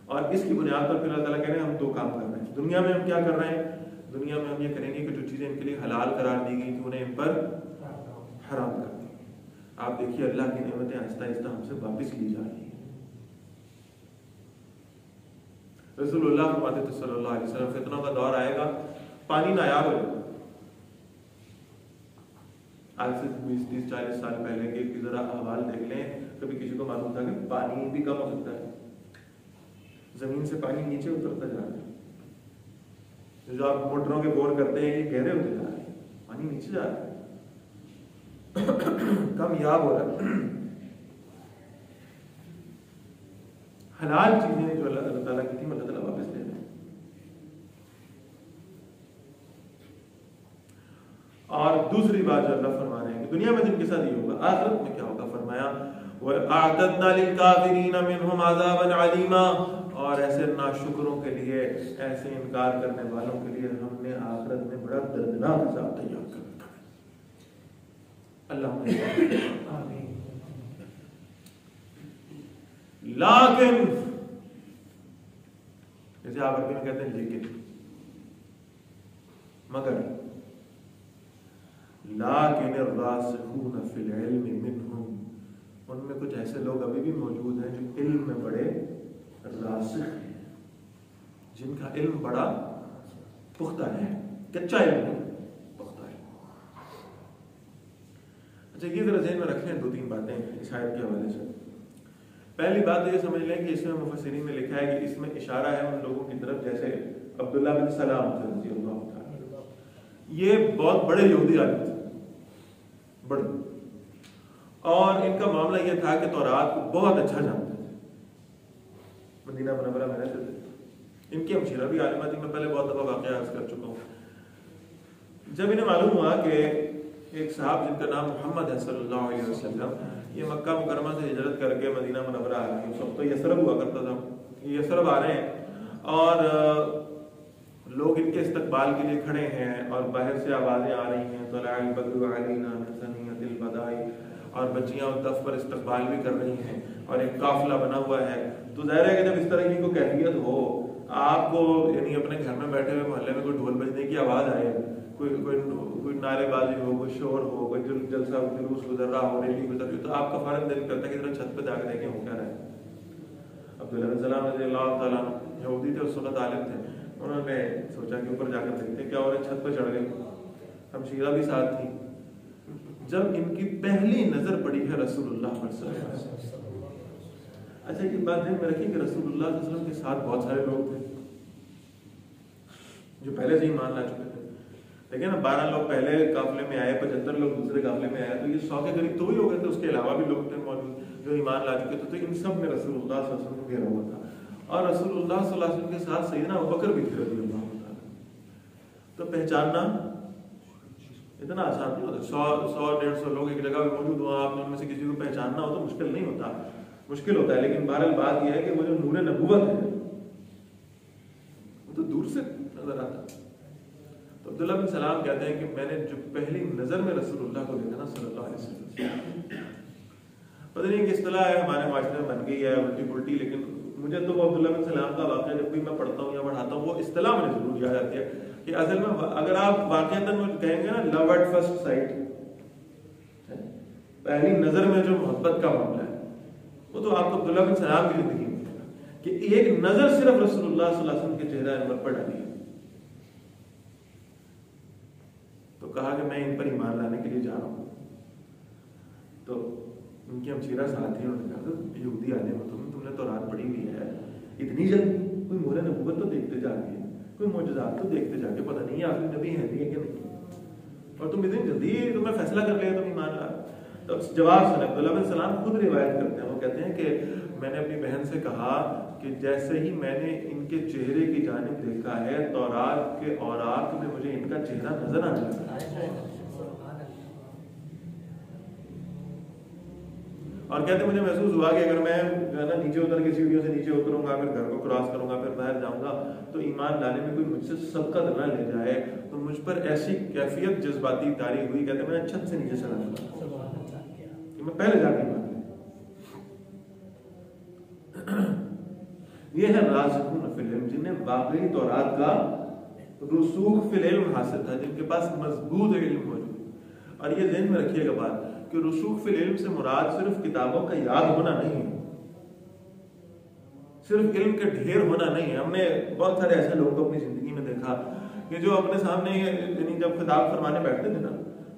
اور اس کی بنیاد پر پھر اللہ تعالیٰ کہہ رہے ہیں ہم دو کام کر رہے ہیں دنیا میں۔ ہم کیا کر رہے ہیں دنیا میں؟ ہم یہ کریں گے کہ جو چیزیں ان کے لیے حلال قرار دی گئی تھی انہیں ان پر حرام کر دیں۔ آپ دیکھیے اللہ کی نعمتیں آہستہ آہستہ ہم سے واپس لی جا رہی ہیں۔ رسول اللہ فرماتے تھے صلی اللہ علیہ وسلم، فتنوں کا دور آئے گا، پانی نایاب ہو جائے گا۔ آج سے 20-30-40 سال پہلے کے ذرا احوال دیکھ لیں، کبھی کسی کو معلوم تھا کہ پانی بھی کم ہو سکتا ہے؟ زمین سے پانی نیچے اترتا جا رہا ہے۔ جو آپ موٹروں کے بور کرتے ہیں یہ گہرے ہوتے جا رہے ہیں، پانی نیچے جا رہا ہے، کم یاب ہو رہا ہے۔ حلال چیزیں جو اللہ تعالیٰ کی تھی اللہ تعالیٰ واپس لے رہے ہیں۔ اور دوسری بات جو اللہ فرما رہے ہیں کہ دنیا میں جن کے ساتھ یہ ہوگا، آخرت میں کیا ہوگا؟ فرمایا وَأَعْتَدْنَا لِلْكَافِرِينَ مِنْهُمْ عَذَابًا عَلِيمًا، اور ایسے ناشکروں کے لیے، ایسے انکار کرنے والوں کے لیے ہم نے آخرت میں بڑا دردناک عذاب تیار کر رکھا ہے۔ اللہ آمین۔ لیکن جیسے آپ عربی میں کہتے ہیں لیکن، مگر، لیکن الراسخون فی العلم منہم، ان میں کچھ ایسے لوگ ابھی بھی موجود ہیں جو علم میں بڑے راسخ ہیں، جن کا علم بڑا پختہ ہے، کچا علم نہیں، پختہ ہے۔ اچھا یہ ذرا ذہن میں رکھیں 2-3 باتیں اس آیت کے حوالے سے۔ پہلی بات یہ سمجھ لیں کہ اس میں مفسرین نے لکھا ہے کہ اس میں اشارہ ہے ان لوگوں کی طرف جیسے عبداللہ بن سلام رضی اللہ تعالیٰ، یہ بہت بڑے یہودی عالم تھے، بڑے، اور ان کا معاملہ یہ تھا کہ تورات کو بہت اچھا جانتے تھے، مدینہ منورہ میں رہتے تھے، ان کی ہمشیرہ بھی عالمہ تھی، میں پہلے بہت دفعہ واقعہ عرض کر چکا ہوں۔ جب انہیں معلوم ہوا کہ ایک صاحب جن کا نام محمد ہے صلی اللہ علیہ وسلم، یہ مکہ مکرمہ سے ہجرت کر کے مدینہ منورہ آ رہے ہیں، اس وقت تو یثرب ہوا کرتا تھا، یہ یثرب آ رہے ہیں اور لوگ ان کے استقبال کے لیے کھڑے ہیں، اور باہر سے آوازیں آ رہی ہیں طلع البدر علینا من ثنیۃ الوداع، اور بچیاں دف پر استقبال بھی کر رہی ہیں، اور ایک قافلہ بنا ہوا ہے۔ تو ظاہر ہے کہ جب اس طرح کی کوئی کیفیت ہو، آپ کو یعنی اپنے گھر میں بیٹھے ہوئے محلے میں کوئی ڈھول بجنے کی آواز آئے، کوئی نعرے بازی ہو، کوئی شور ہو، کوئی جلسہ جلوس گزر رہا ہو، ریلی گزر رہی ہو، تو آپ کا فوراً دل کرتا ہے کہ ذرا چھت پہ جا کے دیکھیں ہو کیا رہا ہے۔ عبداللہ بن سلام رضی اللہ تعالیٰ یہودی تھے، اس وقت عالم تھے، انہوں نے سوچا کہ اوپر جا کر دیکھتے کیا ہو رہا ہے، چھت پہ چڑھ گئے، ہمشیرہ بھی ساتھ تھی۔ جب ان کی پہلی نظر پڑی ہے رسول اللہ صلی اللہ علیہ وسلم، اچھا یہ بات ذہن میں رکھیں کہ رسول اللہ صلی اللہ علیہ وسلم کے ساتھ بہت سارے لوگ تھے جو پہلے سے ہی مان لا چکے تھے، لیکن 12 لوگ پہلے قافلے میں آئے، 75 لوگ دوسرے قافلے میں آئے، تو یہ 100 کے قریب تو ہی ہو گئے تھے، اس کے علاوہ بھی لوگ تھے موجود جو ایمان لا چکے تھے، تو ان سب میں رسول اللہ صلی اللہ علیہ وسلم کو گھیرا ہوا تھا، اور رسول اللہ صلی اللہ علیہ وسلم کے ساتھ سیدنا ابوبکر بھی تھے رضی اللہ عنہ، تو پہچاننا اتنا آسان نہیں ہوتا۔ 100-150 لوگ ایک جگہ پہ موجود ہوں، آپ ان میں سے کسی کو پہچاننا ہو تو مشکل نہیں ہوتا، مشکل ہوتا ہے، لیکن بہرحال بات یہ ہے کہ وہ جو نور نبوت ہے وہ تو دور سے نظر آتا. تو عبداللہ بن سلام کہتے ہیں کہ میں نے جو پہلی نظر میں رسول اللہ کو دیکھا نا صلی اللہ علیہ وسلم، پتہ نہیں کہ اصطلاح ہے ہمارے معاشرے میں بن گئی ہے الٹی پلٹی، لیکن مجھے تو وہ عبداللہ بن سلام کا واقعہ جب بھی میں پڑھتا ہوں یا پڑھاتا ہوں وہ اصطلاح مجھے ضرور یاد آتی ہے کہ اصل میں اگر آپ واقعتاً کہیں گے نا لو ایٹ فرسٹ سائٹ، پہلی نظر میں جو محبت کا معاملہ ہے وہ تو آپ کو عبداللہ بن سلام کی زندگی میں ملے گا کہ ایک نظر صرف رسول اللہ صلی اللہ علیہ وسلم کے چہرہ انور پر ڈالی ہے تو کہا کہ میں ان پر ایمان لانے کے لیے جا رہا ہوں. تو ان کی ہمشیرہ ساتھ ہی انہوں نے کہا یہودی عالم ہو تم نے تورات پڑھی ہوئی ہے، اتنی جلدی کوئی مہر نبوت تو دیکھتے جا کے، کوئی معجزات تو دیکھتے جا کے، پتہ نہیں آخری نبی ہے کہ نہیں، اور تم اتنی جلدی تمہیں فیصلہ کر لیا تم ایمان لا. تو جواب سن عبداللہ بن سلام خود روایت کرتے ہیں، وہ کہتے ہیں کہ میں نے اپنی بہن سے کہا کہ جیسے ہی میں نے ان کے چہرے کی جانب دیکھا ہے تورات کے اوراق میں مجھے ان کا چہرہ نظر آنے لگا. اور کہتے مجھے محسوس ہوا کہ اگر میں نیچے اتر کے سیڑھیوں سے نیچے اتروں گا، پھر گھر کو کراس کروں گا، پھر باہر جاؤں گا تو ایمان لانے میں کوئی مجھ سے سبقت نہ لے جائے. تو مجھ پر ایسی کیفیت جذباتی طاری ہوئی، کہتے میں نے چھت سے نیچے چلا گیا کہ میں پہلے جا کے ایمان لیا. یہ ہے راسخون فی العلم، جنہیں واقعی تورات کا رسوخ فی العلم حاصل تھا، جن کے پاس مضبوط علم موجود. اور یہ ذہن میں رکھیے گا بات کہ رسوخ فی العلم سے مراد صرف کتابوں کا یاد ہونا نہیں ہے، صرف علم کے ڈھیر ہونا نہیں ہے. ہم نے بہت سارے ایسے لوگوں کو اپنی زندگی میں دیکھا کہ جو اپنے سامنے یعنی جب خطاب فرمانے بیٹھتے تھے نا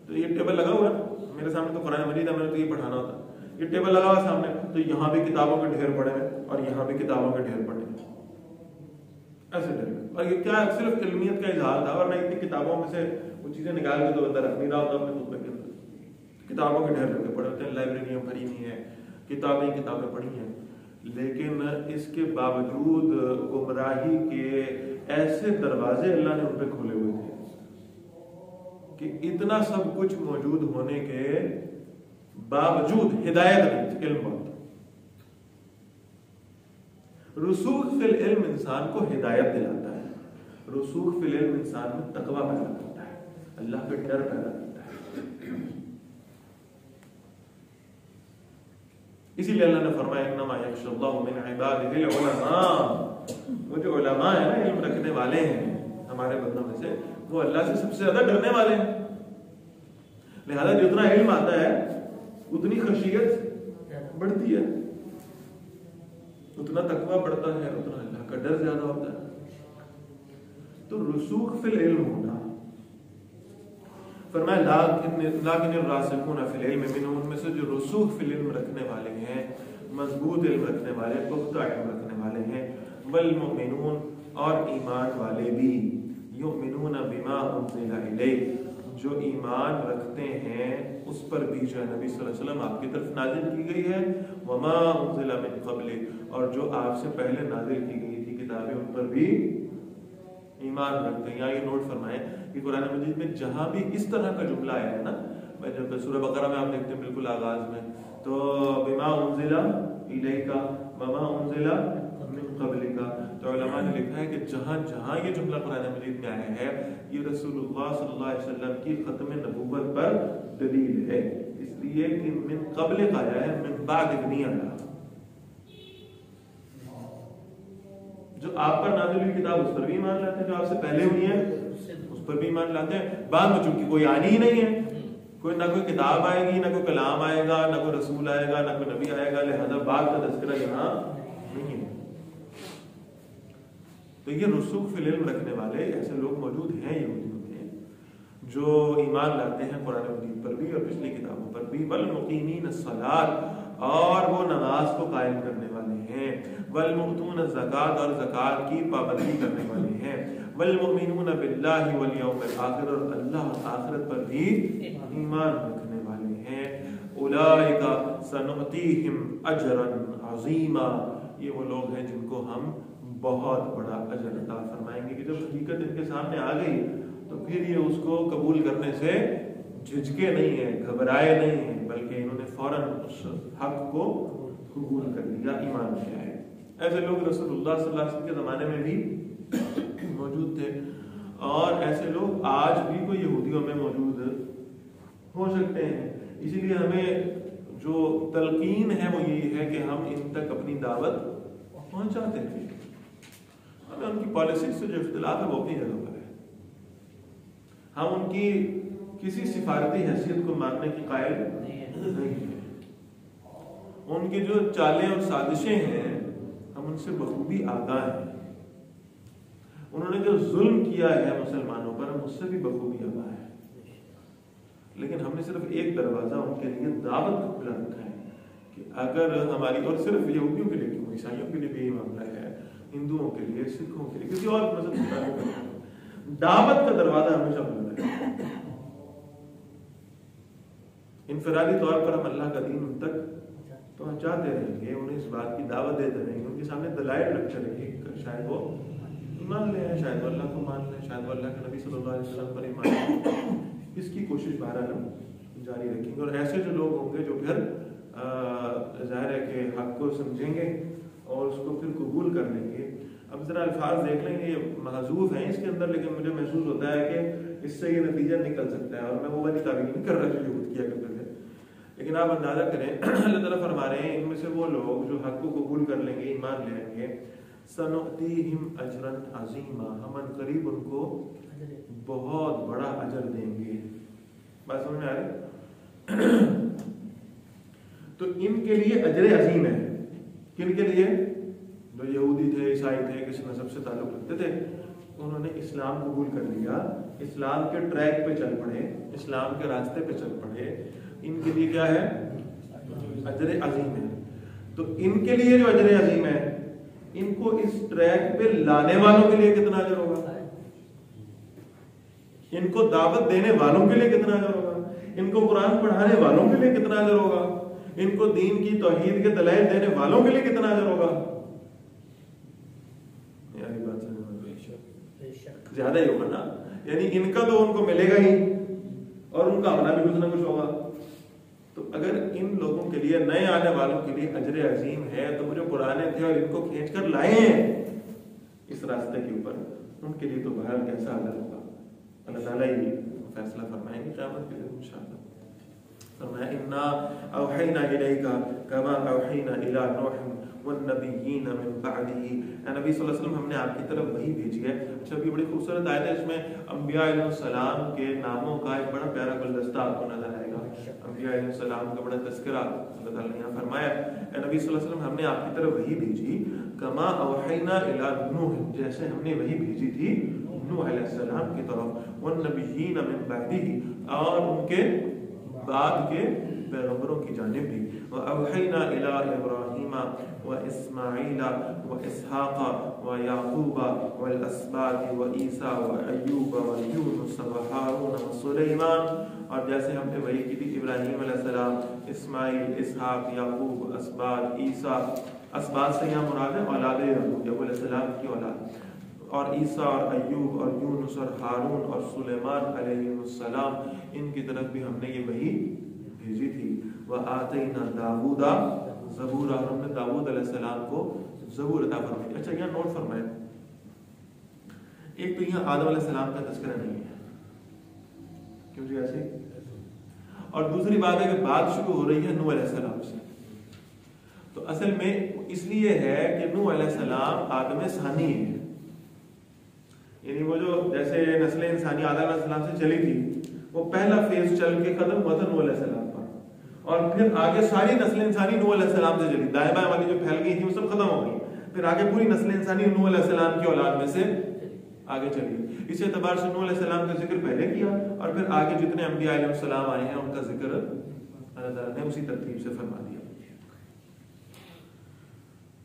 تو یہ ٹیبل لگا ہوا ہے میرے سامنے، تو قرآن مجید ہے، میں نے تو یہ پڑھانا ہوتا، یہ ٹیبل لگا ہوا سامنے تو یہاں بھی کتابوں کے ڈھیر پڑے ہیں اور یہاں بھی کتابوں کے ڈھیر پڑے ہیں، ایسے ڈھیر. اور یہ کیا صرف علمیت کا اظہار تھا، ورنہ اتنی کتابوں میں سے وہ چیزیں نکال کے تو اندر رکھ نہیں رہا ہوتا اپنے خطبے کے اندر. کتابوں کے ڈھیر لگے پڑے ہوتے ہیں، لائبریریاں بھری ہوئی ہیں، کتابیں پڑھی ہیں، لیکن اس کے باوجود گمراہی کے ایسے دروازے اللہ نے ان پہ کھولے ہوئے تھے کہ اتنا سب کچھ موجود ہونے کے باوجود ہدایت نہیں تھی. علم بہت رسوخ فی العلم انسان کو ہدایت دلاتا ہے، رسوخ فی العلم انسان میں تقویٰ پیدا کرتا ہے، اللہ کا ڈر پیدا کرتا ہے. اسی لیے اللہ نے فرمایا انما یخشی اللہ من عبادہ العلماء، وہ جو علماء ہیں نا علم رکھنے والے ہیں ہمارے بندوں میں سے، وہ اللہ سے سب سے زیادہ ڈرنے والے ہیں. لہذا جتنا علم آتا ہے اتنی خشیت بڑھتی ہے، اتنا تقویٰ بڑھتا ہے، اتنا اللہ کا ڈر زیادہ ہوتا ہے. تو رسوخ فی العلم ہونا، فرمایا لیکن الراسخون فی العلم منہم، ان میں سے جو رسوخ فی العلم رکھنے والے ہیں، مضبوط علم رکھنے والے، پختہ علم رکھنے والے ہیں، والمؤمنون اور ایمان والے بھی، یؤمنون بما انزل الیک، جو ایمان رکھتے ہیں اس پر بھی جو نبی صلی اللہ علیہ وسلم آپ کی طرف نازل کی گئی ہے، وما انزل من قبل، اور جو آپ سے پہلے نازل کی گئی تھی کتابیں ان پر بھی ایمان رکھتے ہیں. یہاں یہ نوٹ فرمائیں کہ قرآن مجید میں جہاں بھی اس طرح کا جملہ آیا ہے نا، جب سورہ بقرہ میں آپ دیکھتے ہیں بالکل آغاز میں تو بما انزل الیک وما انزل من قبلک، تو علماء نے لکھا ہے کہ جہاں جہاں یہ جملہ قرآن مجید میں آیا ہے یہ رسول اللہ صلی اللہ علیہ وسلم کی ختم نبوت پر دلیل ہے، اس لیے کہ من قبل آیا ہے، من بعد نہیں آیا. جو آپ پر نازل ہوئی کتاب اس پر بھی ایمان لاتے ہیں، جو آپ سے پہلے ہوئی ہے اس پر بھی ایمان لاتے ہیں. بعد میں چونکہ کوئی آنی ہی نہیں ہے، کوئی نہ کوئی کتاب آئے گی، نہ کوئی کلام آئے گا، نہ کوئی رسول آئے گا، نہ کوئی نبی آئے گا، لہذا بعد کا تذکرہ یہاں نہیں ہے. تو یہ رسوخ فی العلم رکھنے والے ایسے لوگ موجود ہیں یہودیوں میں جو ایمان لاتے ہیں قرآن مجید پر بھی اور پچھلی کتابوں پر بھی. والمقیمین الصلاۃ، اور وہ نماز کو قائم کرنے والے ہیں. والمؤتون الزکوٰۃ، اور زکوٰۃ کی پابندی کرنے والے ہیں. والمؤمنون باللہ والیوم الآخر، اور اللہ اور آخرت پر بھی ایمان رکھنے والے ہیں. اولئک سنؤتیہم اجرا عظیما، یہ وہ لوگ ہیں جن کو ہم بہت بڑا اجر عطا فرمائیں گے. کہ جب حقیقت ان کے سامنے آ گئی تو پھر یہ اس کو قبول کرنے سے جھجکے نہیں ہیں، گھبرائے نہیں ہیں، بلکہ انہوں نے فوراً اس حق کو قبول کر لیا، ایمان لے آئے. ایسے لوگ رسول اللہ صلی اللہ علیہ وسلم کے زمانے میں بھی موجود تھے، اور ایسے لوگ آج بھی کوئی یہودیوں میں موجود ہو سکتے ہیں. اسی لیے ہمیں جو تلقین ہے وہ یہی ہے کہ ہم ان تک اپنی دعوت پہنچاتے تھے. ہمیں ان کی پالیسی سے جو اختلاف ہے وہ اپنی جگہ پر ہے. ہم ان کی کسی سفارتی حیثیت کو ماننے کی قائل نہیں ہیں. ان کی جو چالیں اور سازشیں ہیں ہم ان سے بخوبی آگاہ ہیں. انہوں نے جو ظلم کیا ہے مسلمانوں پر ہم اس سے بھی بخوبی آگاہ ہیں. لیکن ہم نے صرف ایک دروازہ ان کے لیے دعوت کا کھلا رکھا ہے کہ اگر ہماری، اور صرف یہودیوں کے لیے کیوں، عیسائیوں کے لیے بھی یہی معاملہ ہے، ہندوؤں کے لیے، سکھوں کے لیے، کسی اور مذہب کے لیے، دعوت کا دروازہ ہمیشہ کھلا ہے. انفرادی طور پر ہم اللہ کا دین ان تک پہنچاتے رہیں گے، انہیں اس بات کی دعوت دیتے رہیں گے، ان کے سامنے دلائل رکھتے رہیں گے. شاید وہ مان لیں، شاید وہ اللہ کو مان لیں، شاید وہ اللہ کے نبی صلی اللہ علیہ وسلم پر ایمان لیں. اس کی کوشش بہرحال ہم جاری رکھیں گے. اور ایسے جو لوگ ہوں گے جو پھر ظاہر ہے کہ حق کو سمجھیں گے اور اس کو پھر قبول کر لیں گے. اب ذرا الفاظ دیکھ لیں گے، یہ محذوف ہیں اس کے اندر، لیکن مجھے محسوس ہوتا ہے کہ اس سے یہ نتیجہ نکل سکتا ہے. اور میں وہ والی تعبیر نہیں کر رہا جو یہود کیا کرتے تھے، لیکن آپ اندازہ کریں اللہ تعالیٰ فرما رہے ہیں ان میں سے وہ لوگ جو حق کو قبول کر لیں گے، ایمان لے لیں گے، سنؤتیہم اجرا عظیما، ہم ان قریب ان کو بہت بڑا اجر دیں گے. بات سمجھ میں آ رہی؟ تو ان کے لیے اجر عظیم ہے. کن کے لیے؟ جو یہودی تھے، عیسائی تھے، کسی نسب سے تعلق رکھتے تھے، انہوں نے اسلام قبول کر لیا، اسلام کے ٹریک پہ چل پڑے، اسلام کے راستے پہ چل پڑے. ان کے لیے کیا ہے؟ اجر عظیم ہے. تو ان کے لیے جو اجر عظیم ہے، ان کو اس ٹریک پہ لانے والوں کے لیے کتنا اجر ہوگا؟ ان کو دعوت دینے والوں کے لیے کتنا اجر ہوگا؟ ان کو قرآن پڑھانے والوں کے لیے کتنا اجر ہوگا؟ ان کو دین کی توحید کے دلائل دینے والوں کے لیے کتنا اجر ہوگا؟ یعنی بات زیادہ ہی ہوگا نا. یعنی ان کا تو ان کو ملے گا ہی، اور ان کا اپنا بھی کچھ نہ کچھ ہوگا. تو اگر ان لوگوں کے لیے، نئے آنے والوں کے لیے اجر عظیم ہے، تو وہ جو پرانے تھے اور ان کو کھینچ کر لائے ہیں اس راستے کے اوپر، ان کے لیے تو بہرحال کیسا اجر ہوگا. اللہ تعالیٰ ہی فیصلہ فرمائیں گے قیامت کے دن انشاءاللہ. فرمایا انا اوحینا الیک کما اوحینا الی نوح والنبیین من بعدہ. اے نبی صلی اللہ علیہ وسلم، ہم نے آپ کی طرف وحی بھیجی ہے. اچھا، یہ بڑی خوبصورت آیت ہے. اس میں انبیاء علیہ السلام کے ناموں کا ایک بڑا پیارا گلدستہ آپ کو نظر آئے گا. انبیاء علیہ السلام کا بڑا تذکرہ اللہ تعالیٰ نے یہاں فرمایا. اے نبی صلی اللہ علیہ وسلم، ہم نے آپ کی طرف وحی بھیجی کما اوحینا الی نوح، جیسے ہم نے وحی بھیجی تھی نوح علیہ السلام کی طرف، والنبیین من بعدہ، اور ان کے بعد کے پیغمبروں کی جانب بھی. وَأَوْحَيْنَا إِلَىٰ إِبْرَاهِيمَ وَإِسْمَاعِيلَ وَإِسْحَاقَ وَيَعْقُوبَ وَالْأَسْبَاطِ وَعِيسَىٰ وَأَيُّوبَ وَيُونُسَ وَهَارُونَ وَسُلَيْمَانَ. اور جیسے ہم نے وحی کی تھی ابراہیم علیہ السلام، اسماعیل، اسحاق، یعقوب، اسباط، عیسیٰ. اسباط سے یہاں مراد ہے اولاد یعقوب علیہ السلام کی اولاد، اور عیسیٰ اور ایوب اور یونس اور ہارون اور سلیمان علیہ السلام، ان کی طرف بھی ہم نے یہ وحی بھیجی تھی. وَآتَيْنَا دَاوُودَ زَبُورًا، اور ہم نے داؤد علیہ السلام کو زبور عطا فرمائی. اچھا، یہاں نوٹ فرمائیں، ایک تو یہاں آدم علیہ السلام کا تذکرہ نہیں ہے، کیوں جی ایسے؟ اور دوسری بات ہے کہ بات شروع ہو رہی ہے نوح علیہ السلام سے. تو اصل میں اس لیے ہے کہ نوح علیہ السلام آدم ثانی ہے. یعنی وہ جو جیسے نسل انسانی آدم علیہ السلام سے چلی تھی، وہ پہلا فیز چل کے ختم ہوا تھا نوح علیہ السلام پر، اور پھر آگے ساری نسل انسانی نوح علیہ السلام سے چلی. دائیں بائیں والی جو پھیل گئی تھی وہ سب ختم ہو گئی، پھر آگے پوری نسل انسانی نوح علیہ السلام کی اولاد میں سے آگے چلی. اس اعتبار سے نوح علیہ السلام کا ذکر پہلے کیا، اور پھر آگے جتنے انبیاء علیہ السلام آئے ہیں ان کا ذکر اللہ تعالیٰ نے اسی ترتیب سے فرما دیا.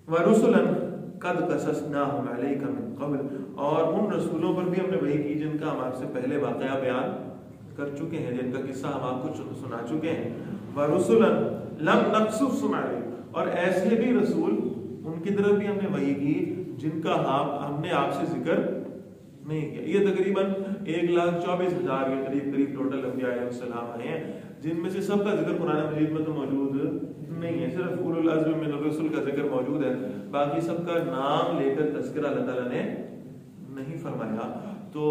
وَرُسُلًا قد قصصناہم علیک من قبل، اور ان رسولوں پر بھی ہم نے وحی کی جن کا ہم آپ سے پہلے واقعہ بیان کر چکے ہیں، جن کا قصہ ہم آپ کو سنا چکے ہیں. وَرُسُلًا لم نقصصہم علیک، اور ایسے بھی رسول ان کی طرف بھی ہم نے وحی کی جن کا ہم نے آپ سے ذکر نہیں کیا. یہ تقریباً 1,24,000 کے قریب ٹوٹل انبیاء علیہ السلام آئے ہیں، جن میں سے سب کا ذکر قرآن مجید میں تو موجود نہیں ہے. صرف اولو العزم من الرسل کا ذکر موجود ہے، باقی سب کا نام لے کر تذکرہ اللہ تعالیٰ نے نہیں فرمایا، تو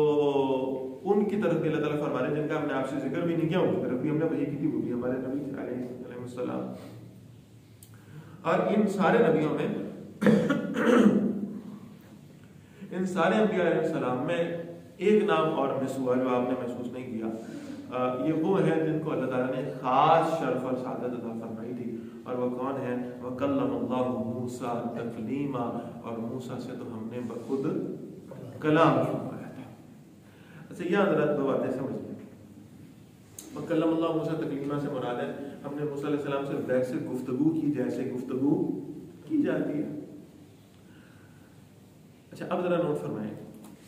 ان کی طرف بھی اللہ تعالیٰ فرما رہے ہیں جن کا ہم نے آپ سے ذکر بھی نہیں کیا، ان کی طرف بھی ہم نے وحی کی تھی، وہ بھی ہمارے نبی علیہ السلام. اور ان سارے نبیوں میں ان سارے انبیاء علیہ السلام میں ایک نام اور مس ہوا جو آپ نے محسوس نہیں کیا. یہ وہ ہے جن کو اللہ تعالیٰ نے خاص شرف اور سعادت عطا فرمائی تھی، اور وہ کون ہے؟ وَكَلَّمَ اللَّهُ مُوسَىٰ تَكْلِيمًا، اور موسیٰ سے تو ہم نے بخود کلام فرمایا تھا. اچھا یہ حضرات دو باتیں سمجھ لیں. وَكَلَّمَ اللَّهُ مُوسَىٰ تَكْلِيمًا سے مراد ہے ہم نے موسیٰ علیہ السلام سے ویسے گفتگو کی جیسے گفتگو کی جاتی ہے. اچھا اب ذرا نوٹ فرمائیں،